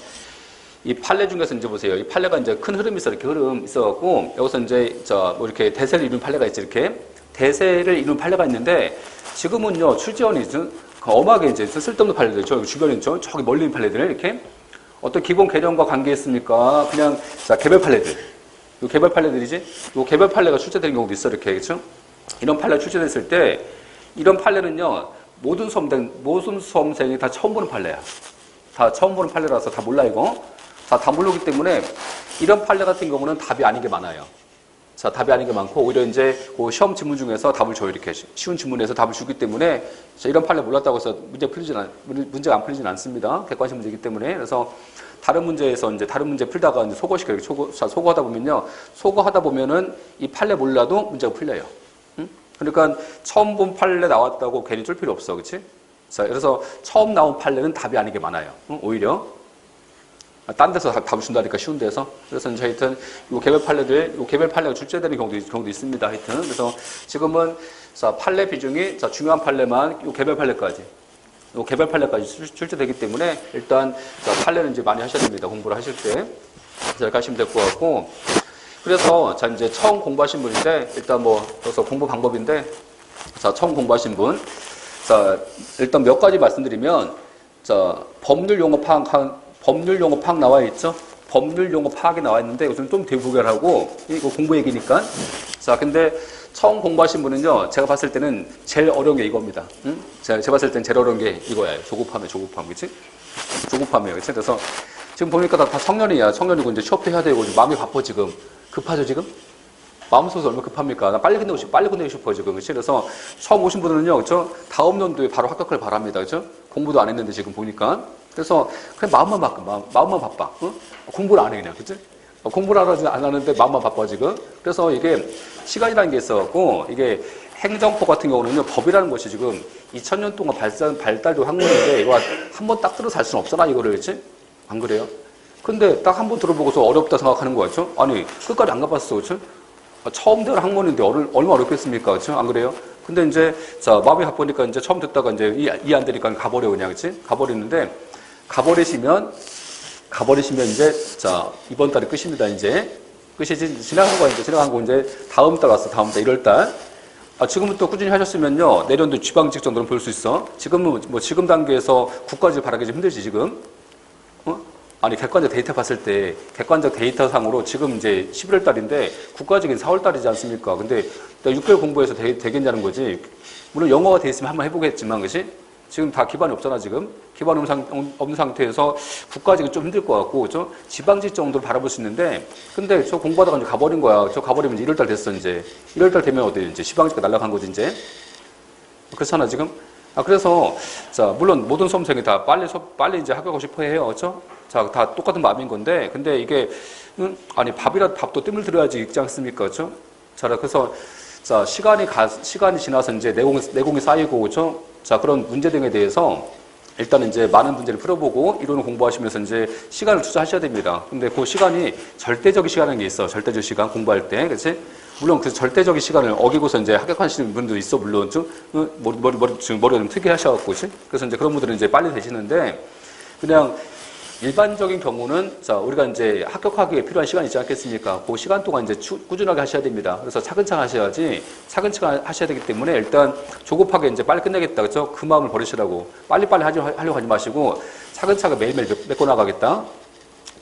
Speaker 1: 이 판례 중에서 이제 보세요. 이 판례가 이제 큰 흐름이 있어, 이렇게 흐름 있어갖고 여기서 이제 뭐 이렇게 대세를 이룬 판례가 있지, 이렇게 대세를 이룬 판례가 있는데 지금은요 출제원이 엄하게 이제 쓸데없는 판례들, 주변에 저기 멀리 있는 판례들 이렇게 어떤 기본 개념과 관계 있습니까? 그냥 개별 판례들. 요 개별 판례들이지. 요 개별 판례가 출제되는 경우도 있어, 이렇게, 그렇죠? 이런 판례 출제됐을 때 이런 판례는요 모든 수험생이 다 처음 보는 판례야. 다 처음 보는 판례라서 다 몰라 이거. 다 모르기 때문에 이런 판례 같은 경우는 답이 아닌 게 많아요. 자, 답이 아닌 게 많고 오히려 이제 그 시험 지문 중에서 답을 줘요. 이렇게 쉬운 지문에서 답을 주기 때문에 이런 판례 몰랐다고 해서 문제가 안 풀리진 않습니다. 객관식 문제이기 때문에. 그래서 다른 문제에서 이제 다른 문제 풀다가 이제 소거시켜요. 소거하다 보면은 이 판례 몰라도 문제가 풀려요. 응? 그러니까 처음 본 판례 나왔다고 괜히 쫄 필요 없어, 그렇지? 자, 그래서 처음 나온 판례는 답이 아닌 게 많아요. 응? 오히려. 딴 데서 답을 준다니까 쉬운 데서. 그래서 이제 하여튼 요 개별 판례가 출제되는 경우도 있습니다. 하여튼. 그래서 지금은 판례 비중이 중요한 판례만 요 개별 판례까지 출제되기 때문에 일단 판례는 이제 많이 하셔야 됩니다. 공부를 하실 때. 이렇게 하시면 될 것 같고. 그래서 이제 처음 공부하신 분인데 일단 그래서 공부 방법인데 처음 공부하신 분. 일단 몇 가지 말씀드리면 법률 용어 파악 나와 있죠? 법률 용어 파악이 나와 있는데 요즘 좀 대부결하고 이거 공부 얘기니까. 자, 근데 처음 공부하신 분은요, 제가 봤을 때는 제일 어려운 게 이겁니다. 응? 제가 봤을 때는 제일 어려운 게 이거야. 조급함이에요, 조급함. 그치? 조급함이에요. 그치? 그래서 지금 보니까 다 청년이야. 청년이고 이제 취업도 해야 되고 마음이 바빠 지금. 급하죠, 지금? 마음속에서 얼마나 급합니까? 나 빨리 끝내고 싶어요, 지금. 그치? 그래서 처음 오신 분들은요, 그쵸? 다음 연도에 바로 합격을 바랍니다. 그쵸? 공부도 안 했는데 지금 보니까. 그래서 그냥 마음만 바빠. 응? 공부를 안 해, 그냥. 그치? 공부를 안 하는데 마음만 바빠, 지금. 그래서 이게 시간이라는 게 있어갖고, 이게 행정법 같은 경우는요, 법이라는 것이 지금 2000년 동안 발달된 학문인데, 이거 한 번 딱 들어서 할 수는 없잖아, 이거를. 그치? 안 그래요? 근데 딱 한 번 들어보고서 어렵다 생각하는 거 같죠? 아니, 끝까지 안 가봤어, 그쵸? 처음 들은 학문인데 얼마나 어렵겠습니까? 그쵸? 안 그래요? 근데 이제, 자, 마음이 바쁘니까 이제 처음 듣다가 이제 이해 안 되니까 가버려, 그냥, 그치? 가버리는데, 가버리시면 이제, 자, 이번 달이 끝입니다, 이제. 끝이 지나간 거 이제, 다음 달 왔어, 다음 달, 1월 달. 지금부터 꾸준히 하셨으면요, 내년도 지방직 정도는 볼 수 있어. 지금은 지금 단계에서 국가직 바라기 좀 힘들지, 지금. 아니, 객관적 데이터 봤을 때, 객관적 데이터상으로 지금 이제 11월 달인데, 국가직은 4월 달이지 않습니까? 근데 6개월 공부해서 되겠냐는 거지. 물론 영어가 돼 있으면 한번 해보겠지만, 그치? 지금 다 기반이 없잖아, 지금. 기반이 없는 상태에서 국가직은 좀 힘들 것 같고, 그죠? 지방직 정도를 바라볼 수 있는데, 근데 저 공부하다가 이제 가버린 거야. 저 가버리면 이제 1월 달 됐어, 이제. 1월 달 되면 어때? 이제 지방직가 날아간 거지, 이제. 그렇잖아, 지금. 그래서, 자, 물론 모든 수험생이 다 빨리 이제 합격하고 싶어 해요. 그렇죠? 자, 다 똑같은 마음인 건데, 근데 이게, 아니, 밥도 뜸을 들여야지 읽지 않습니까? 그렇죠? 자, 그래서, 자, 시간이 지나서 이제 내공이 쌓이고, 그렇죠? 자, 그런 문제 등에 대해서 일단 이제 많은 문제를 풀어보고 이론을 공부하시면서 이제 시간을 투자하셔야 됩니다. 근데 그 시간이 절대적인 시간이라는 게 있어. 절대적 시간 공부할 때. 그렇지? 물론 그 절대적인 시간을 어기고서 이제 합격하시는 분도 있어. 물론 좀, 머리가 좀 특이하셔갖고, 그렇지? 그래서 이제 그런 분들은 이제 빨리 되시는데, 그냥 일반적인 경우는, 자, 우리가 이제 합격하기에 필요한 시간이 있지 않겠습니까? 그 시간 동안 이제 꾸준하게 하셔야 됩니다. 그래서 차근차근 하셔야지, 차근차근 하셔야 되기 때문에 일단 조급하게 이제 빨리 끝내겠다. 그죠? 그 마음을 버리시라고. 빨리빨리 하려고 하지 마시고, 차근차근 매일매일 메꿔 나가겠다.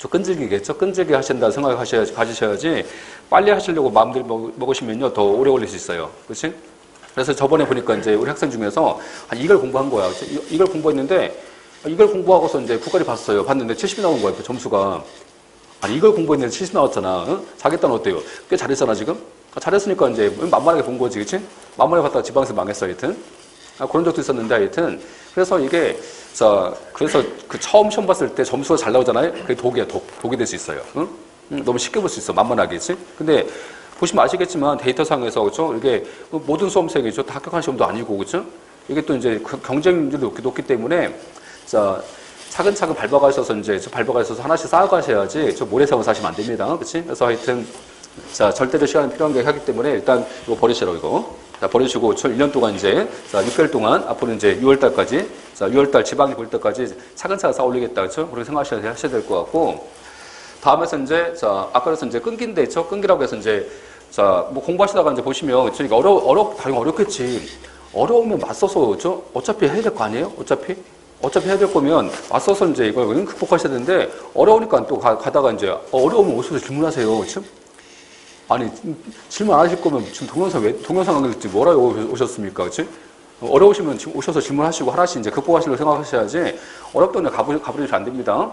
Speaker 1: 끈질기겠죠? 끈질기게 하신다 생각을 가지셔야지, 빨리 하시려고 마음들 먹으시면요, 더 오래 걸릴 수 있어요. 그렇지? 그래서 저번에 보니까 이제 우리 학생 중에서 이걸 공부한 거야. 이걸 공부했는데, 이걸 공부하고서 이제 국가를 봤어요. 봤는데 70이 나온 거예요, 그 점수가. 아니, 이걸 공부했는데 70 나왔잖아. 응? 자기 딴 어때요? 꽤 잘했잖아, 지금? 잘했으니까 이제 만만하게 본 거지, 그치? 만만하게 봤다가 지방에서 망했어, 하여튼. 그런 적도 있었는데, 하여튼. 그래서 이게, 자, 그래서 그 처음 시험 봤을 때 점수가 잘 나오잖아요? 그게 독이야, 독이 될 수 있어요. 응? 너무 쉽게 볼 수 있어, 만만하게, 그치? 근데, 보시면 아시겠지만 데이터상에서, 그쵸? 이게 모든 수험생이 다 합격한 시험도 아니고, 그쵸? 이게 또 이제 경쟁률도 높기 때문에, 자, 차근차근 밟아가셔서 하나씩 쌓아가셔야지, 모래사원 사시면 안 됩니다. 그치? 그래서 하여튼, 자, 절대적 시간이 필요한 게 하기 때문에 일단 이거 버리시라고, 이거. 자, 버리시고, 1년 동안 이제, 자, 6개월 동안, 앞으로 이제 6월달까지, 자, 6월달 지방이 볼 때까지 차근차근 쌓아 올리겠다. 그쵸? 그렇게 생각하셔야 될 것 같고, 다음에서 이제, 자, 아까 그래서 이제 끈기인데, 있죠? 끈기라고 해서 이제, 자, 뭐 공부하시다가 이제 보시면, 그러니까 당연히 어렵겠지. 어려우면 맞서서, 그죠? 어차피 해야 될 거 아니에요? 어차피 해야 될 거면 맞서서 이제 이걸 극복하셔야 되는데, 어려우니까 또 가다가 이제, 어려우면 오셔서 질문하세요. 지금? 아니, 질문 안 하실 거면 지금 동영상 안 듣지 뭐라고 오셨습니까? 그치? 어려우시면 지금 오셔서 질문하시고 하나씩 이제 극복하시려고 생각하셔야지, 어렵다면 가버리시면 안 됩니다.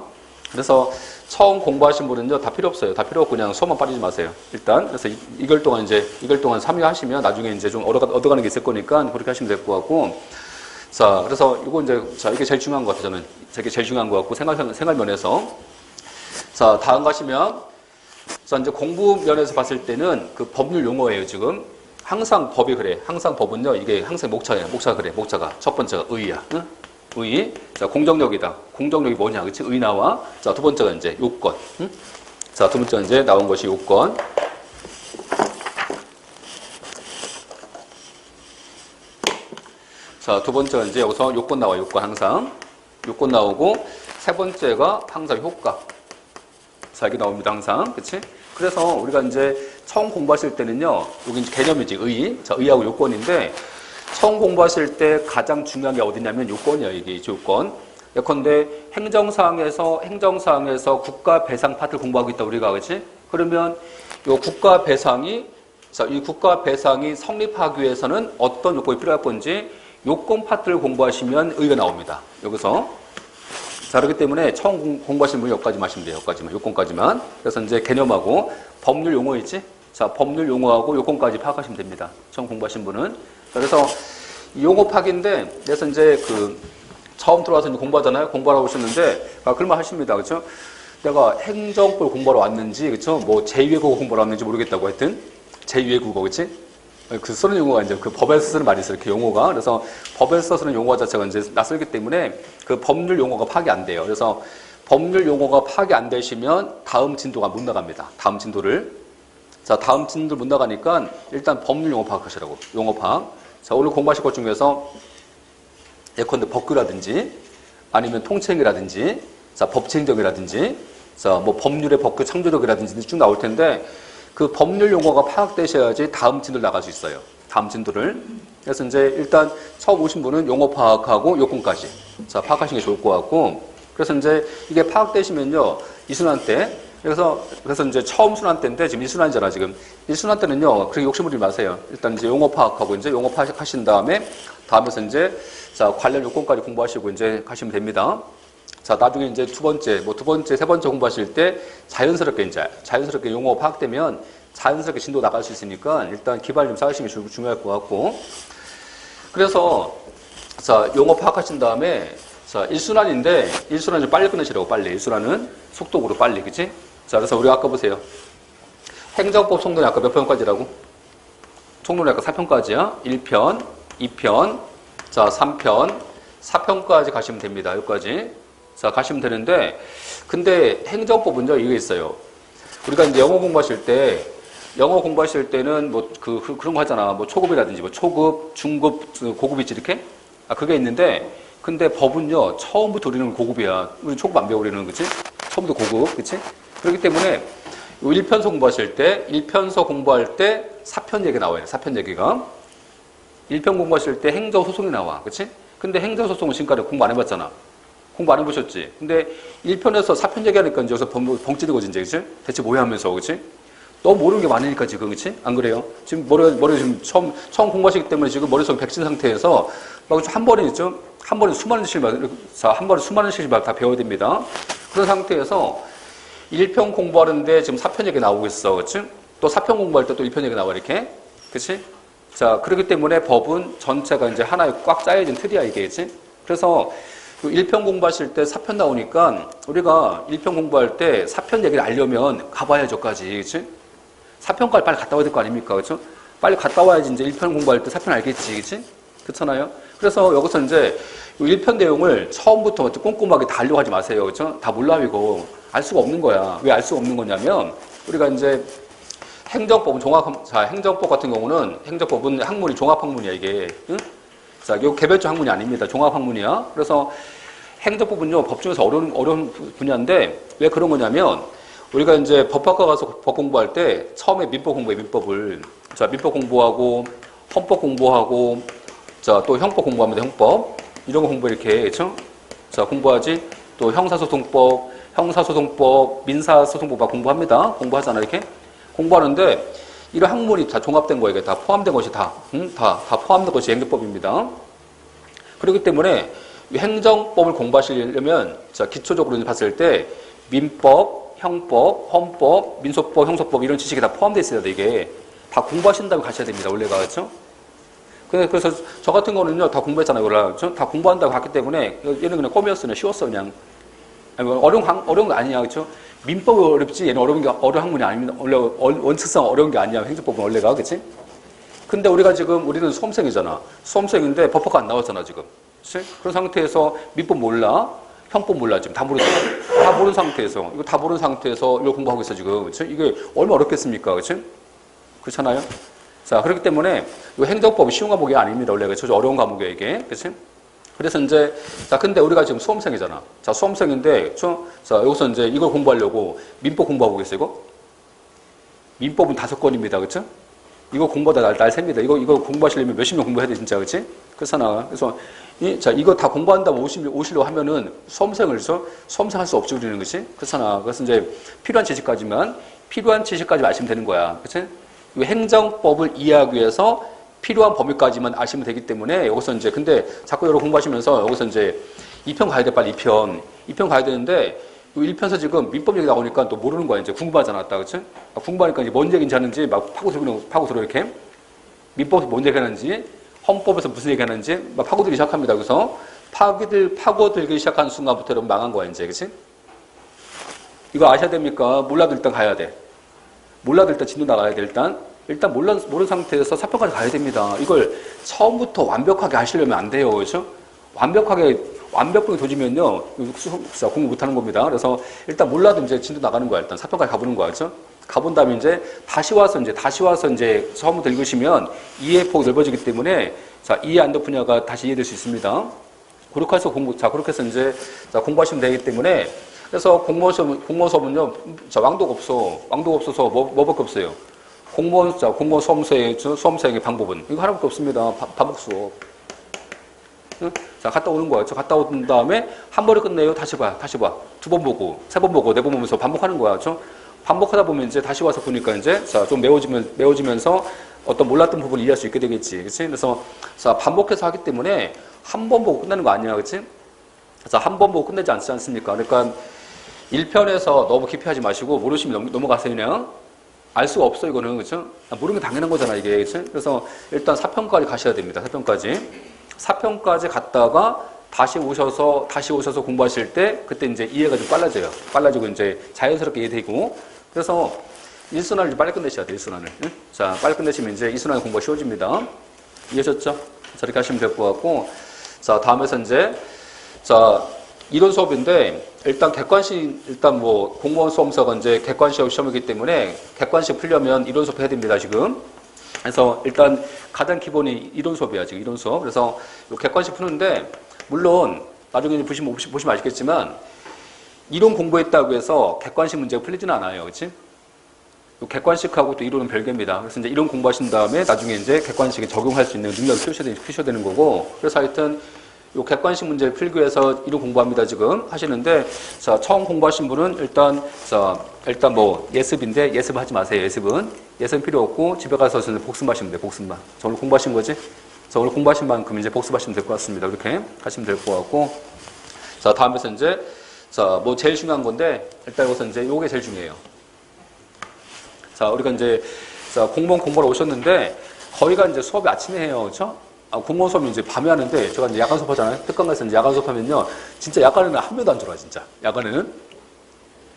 Speaker 1: 그래서 처음 공부하신 분은요, 다 필요 없어요. 다 필요 없고 그냥 수업만 빠지지 마세요. 일단. 그래서 2개월 동안 3회 하시면 나중에 이제 좀 얻어가는 게 있을 거니까 그렇게 하시면 될 것 같고. 자, 그래서 이거 이제, 자, 이게 제일 중요한 것 같아요. 저는. 되게 제일 중요한 것 같고, 생활 면에서. 자, 다음 가시면, 자, 이제 공부 면에서 봤을 때는 그 법률 용어예요, 지금. 항상 법이 그래. 항상 법은요, 이게 항상 목차예요. 목차가 그래. 목차가. 첫 번째가 의야. 응? 의. 자, 공정력이다. 공정력이 뭐냐, 그치? 의 나와. 자, 두 번째가 이제 요건. 응? 자, 두 번째가 이제 나온 것이 요건. 자, 두 번째가 이제 여기서 요건 나와요. 요건 항상. 요건 나오고, 세 번째가 항상 효과. 자, 이게 나옵니다. 항상. 그치? 그래서 우리가 이제 처음 공부하실 때는요, 여기 이제 개념이지. 의. 자, 의하고 요건인데, 처음 공부하실 때 가장 중요한 게 어디냐면 요건이에요. 이게 요건. 예컨대 행정사항에서 국가 배상 파트를 공부하고 있다 우리가 그렇지? 그러면 이 국가 배상이 성립하기 위해서는 어떤 요건이 필요할 건지 요건 파트를 공부하시면 의의가 나옵니다. 여기서 자 그렇기 때문에 처음 공부하시는 분이 여기까지만 하시면 돼요. 여기까지만 요건까지만. 그래서 이제 개념하고 법률 용어 있지? 자 법률 용어하고 요건까지 파악하시면 됩니다. 처음 공부하신 분은. 그래서 용어 파악인데 그래서 이제 처음 들어와서 이제 공부하잖아요. 공부하러 오셨는데, 그럴만 하십니다. 그렇죠? 내가 행정법을 공부하러 왔는지, 그렇죠? 뭐 제2외국어 공부하러 왔는지 모르겠다고 하여튼, 제2외국어, 그렇지? 쓰는 용어가 이제 법에서 쓰는 말이 있어요. 이렇게 용어가. 그래서 법에서 쓰는 용어 자체가 이제 낯설기 때문에 그 법률 용어가 파악이 안 돼요. 그래서 법률 용어가 파악이 안 되시면 다음 진도가 못 나갑니다. 다음 진도를. 자, 다음 진도를 못 나가니까 일단 법률 용어 파악하시라고. 용어 파악. 자, 오늘 공부하실 것 중에서 예컨대 법규라든지 아니면 통치행위라든지 자 법치행정이라든지 자 뭐 법률의 법규 창조력이라든지 쭉 나올 텐데 그 법률 용어가 파악되셔야지 다음 진도를 나갈 수 있어요. 다음 진도를. 그래서 이제 일단 처음 오신 분은 용어 파악하고 요건까지 자 파악하시는 게 좋을 것 같고 그래서 이제 이게 파악되시면요 2순환 때 그래서 이제 처음 순환 때인데 지금 1순환이잖아 지금 1순환 때는요 그렇게 욕심 부리지 마세요. 일단 이제 용어 파악하고 이제 용어 파악하신 다음에서 이제 자, 관련 요건까지 공부하시고 이제 가시면 됩니다. 자, 나중에 이제 두 번째, 세 번째 공부하실 때 자연스럽게 용어 파악되면 자연스럽게 진도 나갈 수 있으니까 일단 기반을 좀 쌓으시는 게 중요할 것 같고. 그래서, 자, 용어 파악하신 다음에, 자, 1순환인데, 1순환 좀 빨리 끝내시라고, 빨리. 1순환은 속도로 빨리, 그치? 자, 그래서 우리 아까 보세요. 행정법 총론이 아까 몇 편까지라고? 총론이 아까 4편까지야. 1편, 2편, 자, 3편, 4편까지 가시면 됩니다. 여기까지. 자, 가시면 되는데, 근데 행정법은요, 이게 있어요. 우리가 이제 영어 공부하실 때는 뭐, 그런 거 하잖아. 뭐, 초급이라든지, 뭐, 초급, 중급, 고급이지, 이렇게? 그게 있는데, 근데 법은요, 처음부터 우리는 고급이야. 우리 초급 안 배워, 우리는, 그치? 처음부터 고급, 그치? 그렇기 때문에, 1편서 공부하실 때, 1편서 공부할 때, 4편 얘기 나와요. 4편 얘기가. 1편 공부하실 때 행정소송이 나와. 그치? 근데 행정소송은 지금까지 공부 안 해봤잖아. 공부 안 해보셨지? 근데 1편에서 4편 얘기하니까 이제 여기서 벙찌는 거지, 이제. 그치? 대체 뭐야 하면서. 그치? 너무 모르는 게 많으니까 지금. 그치? 안 그래요? 지금 머리 지금 처음 공부하시기 때문에 지금 머릿속 백신 상태에서 막 한 번에 있죠? 한 번에 수많은 실을 다 배워야 됩니다. 그런 상태에서 1편 공부하는데 지금 4편 얘기 나오고 있어. 그치? 또 4편 공부할 때 또 1편 얘기 나와, 이렇게. 그치? 자, 그렇기 때문에 법은 전체가 이제 하나의 꽉 짜여진 틀이야, 이게. 그치? 그래서 1편 공부하실 때 4편 나오니까 우리가 1편 공부할 때 4편 얘기를 알려면 가봐야죠까지. 그치? 4편까지 빨리 갔다 와야 될 거 아닙니까? 그쵸? 빨리 갔다 와야지 이제 1편 공부할 때 4편 알겠지. 그치? 그렇잖아요? 그래서 여기서 이제 1편 내용을 처음부터 꼼꼼하게 다 하려고 하지 마세요. 그쵸? 다 몰라, 이거. 알 수가 없는 거야. 왜 알 수가 없는 거냐면 우리가 이제 행정법 같은 경우는 행정법은 학문이 종합학문이야, 이게. 응? 자, 이거 개별적 학문이 아닙니다. 종합학문이야. 그래서 행정법은요, 법 중에서 어려운 분야인데 왜 그런 거냐면 우리가 이제 법학과 가서 법 공부할 때 처음에 민법 공부해, 민법을. 자, 민법 공부하고 헌법 공부하고 자, 또 형법 공부합니다, 형법. 이런 거 공부 이렇게, 그렇죠? 자, 공부하지. 또 형사소송법, 민사소송법 공부합니다. 공부하잖아, 이렇게. 공부하는데 이런 학문이 다 종합된 거예요. 이게 다 포함된 것이 다 포함된 것이 행정법입니다. 그렇기 때문에 행정법을 공부하시려면 자, 기초적으로 봤을 때 민법, 형법, 헌법, 민소법, 형소법 이런 지식이 다 포함되어 있어야 돼. 이게 다 공부하신 다음에 가셔야 됩니다. 원래가. 그렇죠? 그래서 저 같은 거는요 다 공부했잖아요. 그렇죠? 다 공부한다고 갔기 때문에 얘는 그냥 껌이었어. 그냥 쉬웠어. 그냥. 어려운 거 아니야. 그렇죠? 민법이 어렵지 얘는 어려운 학문이 아닙니다. 원래 원칙상 어려운 게 아니야. 행정법은 원래가. 그치? 근데 우리는 수험생이잖아. 수험생인데 법학과 안 나왔잖아, 지금. 그치? 그런 상태에서 민법 몰라. 형법 몰라. 지금 다 모르잖아. 다 모르는 상태에서. 이거 공부하고 있어, 지금. 그치? 이게 얼마나 어렵겠습니까? 그치? 그렇잖아요? 자, 그렇기 때문에 이 행정법이 쉬운 과목이 아닙니다. 원래. 그쵸? 어려운 과목이에요, 이게. 그치? 그래서 이제, 자, 근데 우리가 지금 수험생이잖아. 자, 수험생인데, 자, 여기서 이제 이걸 공부하려고 민법 공부하고 계세요, 이거? 민법은 5권입니다. 그쵸? 이거 공부하다 날 셉니다. 이거 공부하시려면 몇십 년 공부해야 돼, 진짜. 그치? 그래서, 자, 이거 다 공부한다고 오시려고 하면은 수험생 할 수 없지, 우리는. 그치? 그렇잖아. 그래서 이제 필요한 지식까지만 아시면 되는 거야. 그치? 이 행정법을 이해하기 위해서 필요한 범위까지만 아시면 되기 때문에 여기서 이제, 근데 자꾸 여러 공부하시면서 여기서 이제 2편 가야 돼, 빨리 2편 가야 되는데, 1편에서 지금 민법 얘기 나오니까 또 모르는 거야. 이제 궁금하지 않았다. 그치? 궁금하니까 이제 뭔 얘기인지 하는지 막 파고들어 이렇게. 민법에서 뭔 얘기 하는지, 헌법에서 무슨 얘기 하는지 막 파고들기 시작합니다. 그래서 파고들기 시작한 순간부터 여러분 망한 거야, 이제. 그치? 이거 아셔야 됩니까? 몰라도 일단 가야 돼. 몰라도 일단 진도 나가야 돼, 일단 모르는 상태에서 사평까지 가야 됩니다. 이걸 처음부터 완벽하게 하시려면 안 돼요. 그렇죠? 완벽하게 도지면요, 공부 못 하는 겁니다. 그래서 일단 몰라도 이제 진도 나가는 거야. 일단 사평까지 가보는 거야. 그렇죠? 가본 다음에 이제 다시 와서 이제 처음부터 읽으시면 이해 폭이 넓어지기 때문에 자, 이해 안 된 분야가 다시 이해될 수 있습니다. 그렇게 해서 이제 공부하시면 되기 때문에 그래서 공무원 수업은요, 자, 왕도가 없어서 뭐밖에 없어요. 공무원 수험생의 방법은 이거 하나밖에 없습니다. 반복 수업. 자, 갔다 오는 거야. 갔다 온 다음에 한 번에 끝내요. 다시 봐. 두 번 보고, 세 번 보고, 네 번 보면서 반복하는 거야. 그렇죠? 반복하다 보면 이제 다시 와서 보니까 이제 자, 좀 메워지면서 어떤 몰랐던 부분을 이해할 수 있게 되겠지. 그렇지? 그래서 자, 반복해서 하기 때문에 한 번 보고 끝나는 거 아니야. 그렇지? 그래서 한 번 보고 끝내지 않습니까? 그러니까 1편에서 너무 깊이 하지 마시고 모르시면 넘어가세요. 그냥. 알 수가 없어, 이거는. 그렇죠? 모르는 게 당연한 거잖아, 이게. 그렇죠? 그래서 일단 4편까지 가셔야 됩니다. 4편까지 갔다가 다시 오셔서 공부하실 때 그때 이제 이해가 좀 빨라지고 이제 자연스럽게 이해되고 그래서 1순환을 빨리 끝내셔야 돼요. 1순환을. 응? 자, 빨리 끝내시면 이제 2순환 공부가 쉬워집니다. 이해하셨죠? 저렇게 하시면 될 것 같고 자, 다음에서 이제 자, 이론 수업인데 일단 뭐 공무원 수험사가 이제 객관식 시험이기 때문에 객관식 풀려면 이론 수업 해야 됩니다, 지금. 그래서 일단 가장 기본이 이론 수업이야, 지금 이론 수업. 그래서 객관식 푸는데 물론 나중에 보시면 아시겠지만 이론 공부했다고 해서 객관식 문제가 풀리지는 않아요. 그렇지? 객관식하고 또 이론은 별개입니다. 그래서 이제 이론 공부하신 다음에 나중에 이제 객관식에 적용할 수 있는 능력을 키우셔야 되는 거고 그래서 하여튼 요 객관식 문제를 풀기 위해서 이론 공부합니다, 지금 하시는데 자, 처음 공부하신 분은 일단 뭐 예습인데 예습 하지 마세요. 예습은 필요 없고 집에 가서 복습하시면 돼요. 복습만. 저 오늘 공부하신 거지? 자, 오늘 공부하신 만큼 이제 복습하시면 될 것 같습니다. 그렇게 하시면 될 것 같고 자, 다음에서 이제 자, 뭐 제일 중요한 건데 일단 여기서 이제 요게 제일 중요해요. 자, 우리가 이제 자, 공무원 공부하러 오셨는데 거의가 이제 수업이 아침에 해요. 그렇죠? 공무원 수업이 이제 밤에 하는데 제가 이제 야간 수업 하잖아요. 특강에서 이제 야간 수업 하면요. 진짜 야간에는 한 명도 안 들어와, 진짜. 야간에는.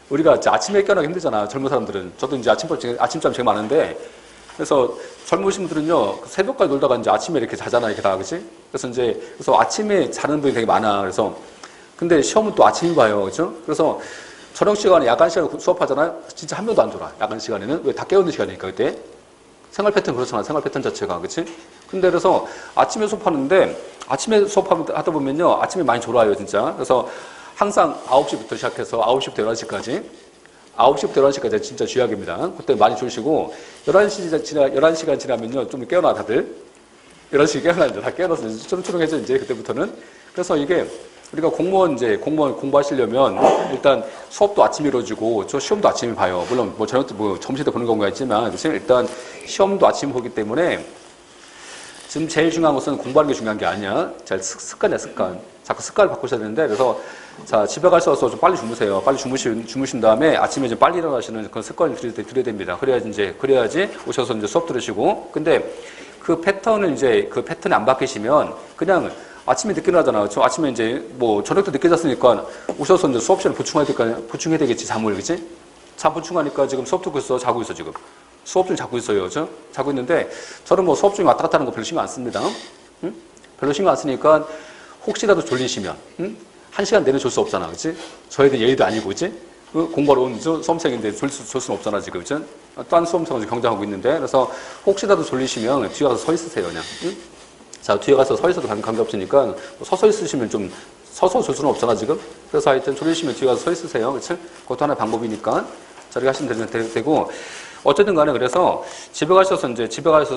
Speaker 1: 우리가 이제 아침에 깨어나기 힘들잖아. 젊은 사람들은. 저도 이제 아침잠 제일 많은데 그래서 젊으신 분들은요. 새벽까지 놀다가 이제 아침에 이렇게 자잖아. 이렇게 다. 그치? 그래서 아침에 자는 분이 되게 많아. 그래서 근데 시험은 또 아침에 봐요. 그죠? 그래서 저녁 시간에 야간 시간에 수업하잖아요. 진짜 한 명도 안 들어와. 야간 시간에는. 왜 다 깨어있는 시간이니까 그때. 생활 패턴 그렇잖아. 생활 패턴 자체가. 그치? 근데 그래서 아침에 수업하는데 아침에 수업하다 보면요. 아침에 많이 졸아요. 진짜. 그래서 항상 9시부터 시작해서 9시부터 11시까지 9시부터 11시까지 진짜 쥐약입니다. 그때 많이 졸으시고 11시간 지나면요. 좀 깨어나 다들. 11시에 깨어나 이제 다 깨어나서 초롱초롱해져 이제 그때부터는. 그래서 이게 우리가 공무원 공부하시려면 일단 수업도 아침에 이루어지고 저 시험도 아침에 봐요. 물론 뭐 저녁 때 뭐 점심때 보는 경우가 있지만 일단 시험도 아침에 보기 때문에 지금 제일 중요한 것은 공부하는 게 중요한 게 아니야. 습관이야, 습관. 자꾸 습관을 바꾸셔야 되는데 그래서 자, 집에 가셔서 좀 빨리 주무세요. 빨리 주무신 다음에 아침에 좀 빨리 일어나시는 그런 습관을 들여야 됩니다. 그래야지 오셔서 이제 수업 들으시고. 근데 그 패턴이 안 바뀌시면 그냥 아침에 늦게 일어나잖아요. 저 아침에 이제 뭐 저녁도 늦게 잤으니까 오셔서 이제 수업 시간을 보충해야 되겠지, 잠을. 그치? 잠 보충하니까 지금 수업 듣고 있어. 자고 있어, 지금. 수업 중에 자고 있어요. 그죠? 자고 있는데 저는 뭐 수업 중에 왔다 갔다 하는 거 별로 신경 안 씁니다. 응? 별로 신경 안 쓰니까 혹시라도 졸리시면, 응? 1시간 내내 졸 수 없잖아. 그치? 저에 대한 예의도 아니고, 그치? 공부하러 온 수험생인데 졸 수는 없잖아, 지금. 그치? 딴 수험생은 경쟁하고 있는데. 그래서 혹시라도 졸리시면 뒤에 가서 서 있으세요, 그냥. 응? 자, 뒤에 가서 서 있어도 관계없으니까 뭐 서서 있으시면 좀 서서 졸 수는 없잖아, 지금. 그래서 하여튼 졸리시면 뒤에 가서 서 있으세요. 그치? 그것도 하나의 방법이니까. 저렇게 하시면 되고, 어쨌든 간에 그래서 집에 가셔서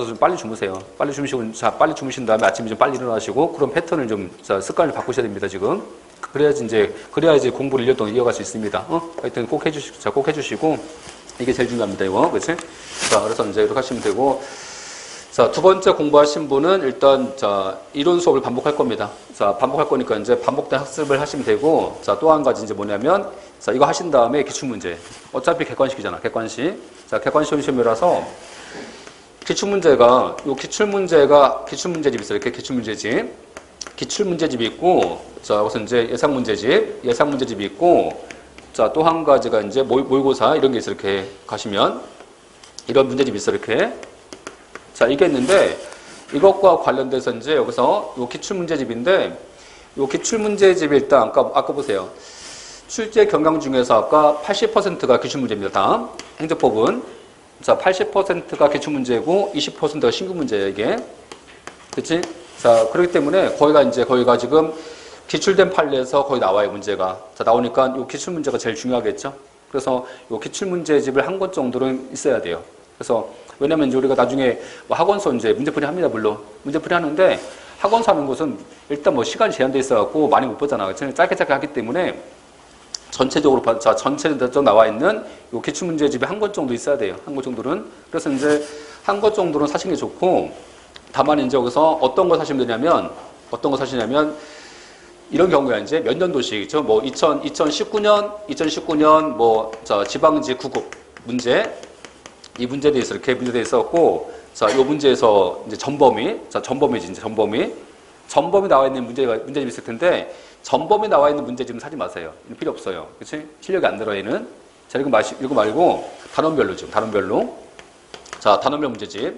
Speaker 1: 좀 빨리 주무세요. 빨리 주무시고, 자, 빨리 주무신 다음에 아침에 좀 빨리 일어나시고, 그런 패턴을 좀, 자, 습관을 바꾸셔야 됩니다, 지금. 그래야 이제 공부를 1년 동안 이어갈 수 있습니다. 하여튼 꼭 해주시고, 이게 제일 중요합니다, 이거. 그치? 자, 그래서 이제 이렇게 하시면 되고, 자, 두 번째 공부하신 분은 일단, 자, 이론 수업을 반복할 겁니다. 자, 반복할 거니까 이제 반복된 학습을 하시면 되고, 자, 또 한 가지 이제 뭐냐면, 자, 이거 하신 다음에 기출문제. 어차피 객관식이잖아, 객관식. 자, 객관식 시험이라서, 기출문제가 기출문제집이 있어요. 이렇게 기출문제집이 있고, 자, 여기서 이제 예상문제집이 있고, 자, 또 한 가지가 이제 모의고사 이런 게 있어. 이렇게 가시면, 이런 문제집이 있어. 이렇게. 자, 이게 있는데, 이것과 관련돼서 이제 여기서 요 기출문제집인데, 요 기출문제집이 일단 아까 보세요. 출제 경향 중에서 아까 80%가 기출문제입니다. 다음 행정법은 자 80%가 기출문제고 20%가 신규 문제예요. 이게 그렇지? 자 그렇기 때문에 거기가 지금 기출된 판례에서 거의 나와요. 문제가 자 나오니까 이 기출문제가 제일 중요하겠죠. 그래서 이 기출문제집을 한 권 정도는 있어야 돼요. 그래서 왜냐면 이제 우리가 나중에 뭐 학원서 이제 문제풀이 합니다. 물론 문제풀이 하는데 학원서 하는 곳은 일단 뭐 시간이 제한돼 있어갖고 많이 못 보잖아. 그렇죠? 짧게 하기 때문에. 전체적으로 나와 있는 요 기출문제집이 한 권 정도 있어야 돼요. 한 권 정도는. 그래서 이제 한 권 정도는 사시는 게 좋고, 다만 이제 여기서 어떤 거 사시면 되냐면, 이런 경우야 이제 몇 년도식이죠. 뭐 2019년 지방지 9급 문제, 이 문제에 대해서 이렇게 문제돼 있었고, 자, 요 문제에서 이제 전범위 나와 있는 문제집이 있을 텐데, 전범위 나와 있는 문제 지금 사지 마세요. 필요 없어요. 그치? 실력이 안 들어, 얘는. 자, 이거 말고, 단원별로. 자, 단원별 문제집.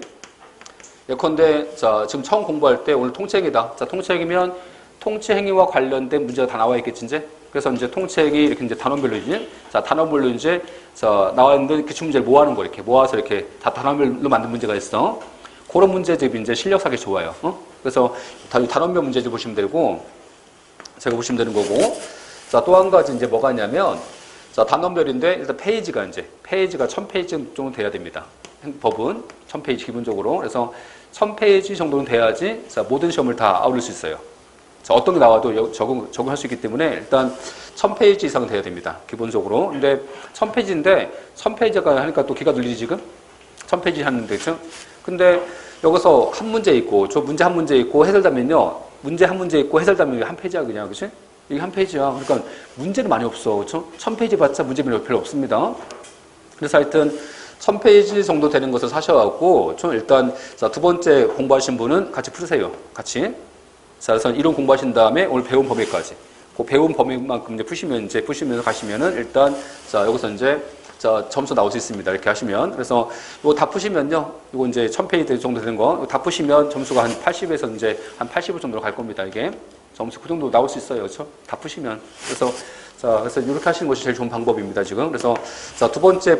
Speaker 1: 예컨대, 자, 지금 처음 공부할 때 오늘 통체행위다. 자, 통체행위면 통체행위와 관련된 문제가 다 나와 있겠지, 이제? 그래서 이제 통체행위 이렇게 이제 단원별로지. 자, 단원별로 이제, 자, 나와 있는 기출문제를 모아놓은 거 이렇게 모아서 이렇게 다 단원별로 만든 문제가 있어. 그런 문제집이 이제 실력 사기 좋아요. 그래서 단원별 문제집 보시면 되고, 제가 보시면 되는 거고. 자, 또 한 가지 이제 뭐가 있냐면, 자, 단원별인데, 일단 페이지가 1000페이지 정도 돼야 됩니다. 법은 1000페이지 기본적으로. 그래서 1000페이지 정도는 돼야지, 자, 모든 시험을 다 아울릴 수 있어요. 자, 어떤 게 나와도 적응할 수 있기 때문에, 일단 1000페이지 이상은 돼야 됩니다. 기본적으로. 근데 1000페이지인데, 1000페이지가 하니까 또 기가 눌리지 지금? 1000페이지 하는데, 그죠? 근데 여기서 한 문제 있고, 저 문제 한 문제 있고, 해설자면요. 문제 한 문제 있고 해설자면 한 페이지야 그냥 그치? 이게 한 페이지야. 그러니까 문제는 많이 없어. 그렇죠? 1000페이지 봤자 문제는 별로 없습니다. 그래서 하여튼 1000페이지 정도 되는 것을 사셔갖고 좀 일단 자, 두 번째 공부하신 분은 같이 풀으세요. 같이. 자, 그래서 이론 공부하신 다음에 오늘 배운 범위까지. 그 배운 범위만큼 이제 푸시면서 가시면은 일단 자, 여기서 이제 자, 점수 나올 수 있습니다. 이렇게 하시면. 그래서 이거 다 푸시면요. 이거 이제 1000페이지 정도 되는 거. 이거 다 푸시면 점수가 한 80에서 이제 한 80을 정도로 갈 겁니다. 이게. 점수 그 정도 나올 수 있어요. 그렇죠? 다 푸시면. 그래서 이렇게 하시는 것이 제일 좋은 방법입니다. 지금. 그래서 자, 두 번째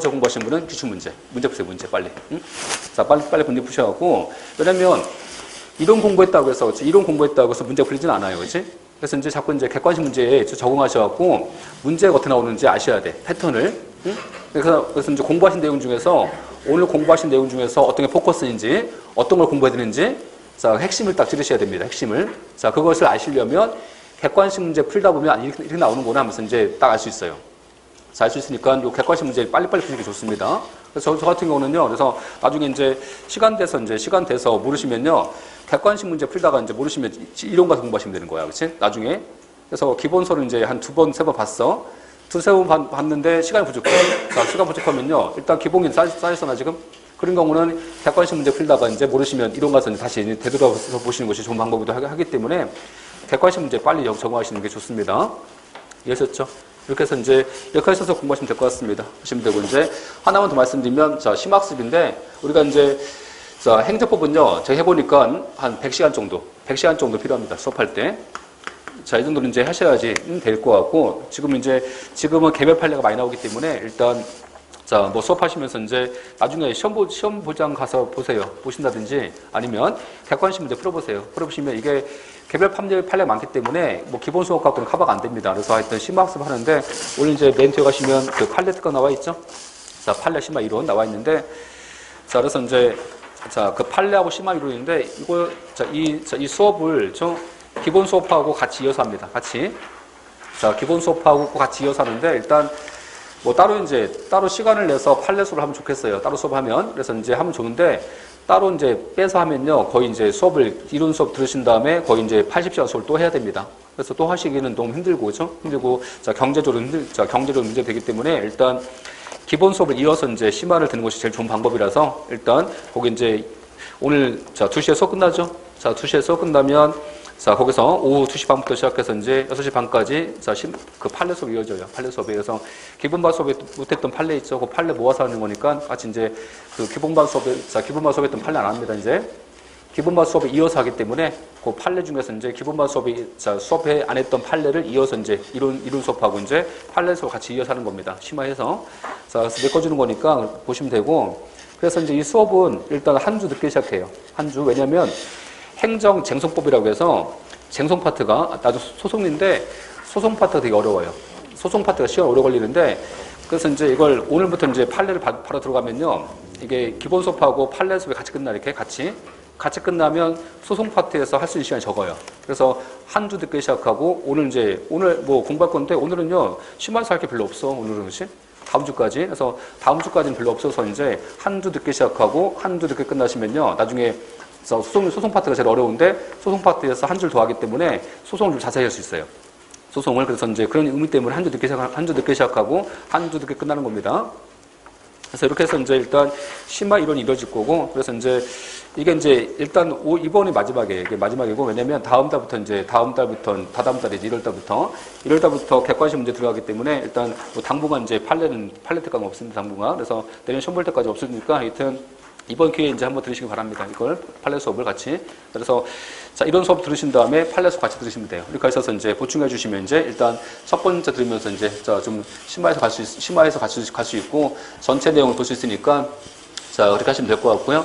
Speaker 1: 공부하신 분은 기출문제. 문제 푸세요. 문제 빨리. 응? 자, 빨리 문제 푸셔갖고. 왜냐면 이론 공부했다고 해서 문제 풀리진 않아요. 그렇지? 그래서 이제 자꾸 이제 객관식 문제에 적응하셔갖고 문제가 어떻게 나오는지 아셔야 돼. 패턴을. 응? 그래서 이제 공부하신 내용 중에서 오늘 공부하신 내용 중에서 어떤 게 포커스인지 어떤 걸 공부해야 되는지 자, 핵심을 딱 찌르셔야 됩니다. 핵심을. 자, 그것을 아시려면 객관식 문제 풀다 보면 이렇게 나오는구나 하면서 이제 딱 알 수 있어요. 자, 알 수 있으니까 이 객관식 문제 빨리빨리 푸는 게 좋습니다. 그래서 저 같은 경우는요. 그래서 나중에 이제 시간 돼서 모르시면요. 객관식 문제 풀다가 이제 모르시면 이론 가서 공부하시면 되는 거야. 그렇지? 나중에. 그래서 기본서를 이제 한 2번, 3번 봤어. 2-3번 봤는데 시간이 부족해. 자, 시간 부족하면요. 일단 기본이 쌓였잖아, 지금. 그런 경우는 객관식 문제 풀다가 이제 모르시면 이론 가서 다시 되돌아서 보시는 것이 좋은 방법이기도 하기 때문에 객관식 문제 빨리 적응하시는 게 좋습니다. 이해하셨죠? 이렇게 해서 이제 이렇게 하셔서 공부하시면 될 것 같습니다. 하시면 되고 이제 하나만 더 말씀드리면 자, 심학습인데 우리가 이제 자, 행정법은요. 제가 해보니까 한 100시간 정도 필요합니다. 수업할 때. 자, 이 정도는 이제 하셔야지 될 것 같고 지금은 개별 판례가 많이 나오기 때문에 일단 자, 뭐 수업하시면서 이제 나중에 시험 보장 가서 보신다든지 아니면 객관식 문제 풀어보시면 이게 개별 판례가 많기 때문에 뭐 기본 수업 갖고는 커버가 안 됩니다. 그래서 하여튼 심화학습 하는데 오늘 이제 맨 뒤에 가시면 그 판례 특강 나와 있죠? 자, 판례 심화 이론 나와 있는데, 자, 그래서 이제, 자, 그 판례하고 심화 이론인데, 이거, 자, 이 수업을 기본 수업하고 같이 이어서 합니다. 같이. 자, 기본 수업하고 같이 이어서 하는데, 일단, 뭐 따로 시간을 내서 판례 수업을 하면 좋겠어요. 따로 수업하면. 그래서 이제 하면 좋은데, 따로 이제 빼서 하면요, 거의 이제 이론 수업 들으신 다음에 거의 이제 80시간 수업을 또 해야 됩니다. 그래서 또 하시기는 너무 힘들고, 그죠? 힘들고, 자, 경제적으로 문제 되기 때문에 일단 기본 수업을 이어서 이제 심화를 듣는 것이 제일 좋은 방법이라서 일단 거기 이제 오늘, 자, 2시에 수업 끝나죠? 자, 2시에 수업 끝나면 자, 거기서 오후 2시 반부터 시작해서 이제 6시 반까지 자, 그 판례 수업이 이어져요. 판례 수업이. 그래서 기본반 수업에 못했던 판례 있죠. 그 판례 모아서 하는 거니까 같이 이제 그 기본반 수업에 했던 판례 안 합니다. 이제 기본반 수업에 이어서 하기 때문에 그 판례 중에서 이제 기본반 수업에 안 했던 판례를 이어서 이제 이론 수업하고 이제 판례 수업 같이 이어서 하는 겁니다. 심화해서. 자, 그래서 메꿔주는 거니까 보시면 되고. 그래서 이제 이 수업은 일단 한 주 늦게 시작해요. 한 주. 왜냐면 행정쟁송법이라고 해서 쟁송 파트가 나도 소송인데 소송 파트가 되게 어려워요. 소송 파트가 시간 오래 걸리는데 그래서 이제 이걸 오늘부터 이제 판례를 바로 들어가면요. 이게 기본 수업하고 판례 수업이 같이 끝나 이렇게 같이 끝나면 소송 파트에서 할 수 있는 시간이 적어요. 그래서 한 주 늦게 시작하고 오늘 뭐 공부할 건데 오늘은요. 심화해서 할 게 별로 없어. 오늘은 그렇지? 다음 주까지. 그래서 다음 주까지는 별로 없어서 이제 한 주 늦게 시작하고 한 주 늦게 끝나시면요. 나중에 소송 파트가 제일 어려운데 소송 파트에서 한 줄 더 하기 때문에 소송을 좀 자세히 할 수 있어요. 소송을. 그래서 이제 그런 의미 때문에 한 주 늦게 시작하고 한 주 늦게 끝나는 겁니다. 그래서 이렇게 해서 이제 일단 심화 이론이 이루어질 거고 그래서 이제 이게 이제 일단 이번이 이게 마지막이고 왜냐면 다다음 달이지 1월 달부터 객관식 문제 들어가기 때문에 일단 뭐 당분간 이제 판례 때까지 없습니다. 당분간. 그래서 내년 시험 볼 때까지 없으니까 하여튼 이번 기회에 이제 한번 들으시기 바랍니다. 이걸 판례 수업을 같이. 그래서 자, 이런 수업 들으신 다음에 판례 수업 같이 들으시면 돼요. 이렇게 하셔서 이제 보충해 주시면 이제 일단 첫 번째 들으면서 이제 자, 좀 심화해서 갈 수 있고 전체 내용을 볼 수 있으니까 자, 그렇게 하시면 될 것 같고요.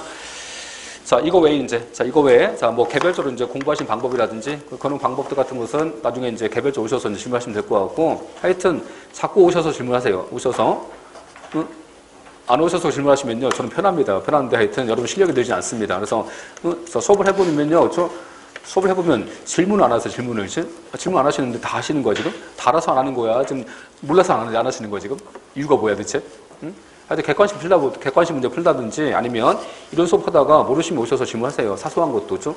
Speaker 1: 자, 이거 외에 자, 뭐 개별적으로 이제 공부하신 방법이라든지 그런 방법들 같은 것은 나중에 이제 개별적으로 오셔서 이제 질문하시면 될 것 같고 하여튼 자꾸 오셔서 질문하세요. 안 오셔서 질문하시면요. 저는 편합니다. 편한데 하여튼 여러분 실력이 늘지 않습니다. 그래서 수업을 해보면요. 수업을 해보면 질문 안 하세요. 질문 안 하시는데 다 하시는 거야 지금? 다 알아서 안 하는 거야. 지금 몰라서 안 하시는 거야 지금? 이유가 뭐야 대체? 응? 하여튼 객관식 문제 풀다든지 아니면 이런 수업 하다가 모르시면 오셔서 질문하세요. 사소한 것도 좀.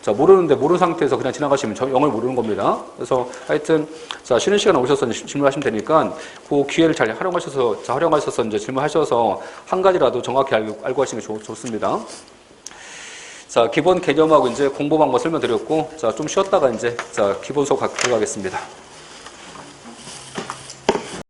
Speaker 1: 자, 모르는 상태에서 그냥 지나가시면 영어를 모르는 겁니다. 그래서 하여튼, 자, 쉬는 시간에 오셔서 질문하시면 되니까 그 기회를 잘 활용하셔서 이제 질문하셔서 한 가지라도 정확히 알고 하시는 게 좋습니다. 자, 기본 개념하고 이제 공부 방법 설명드렸고, 자, 좀 쉬었다가 이제, 자, 기본 수업 들어가겠습니다.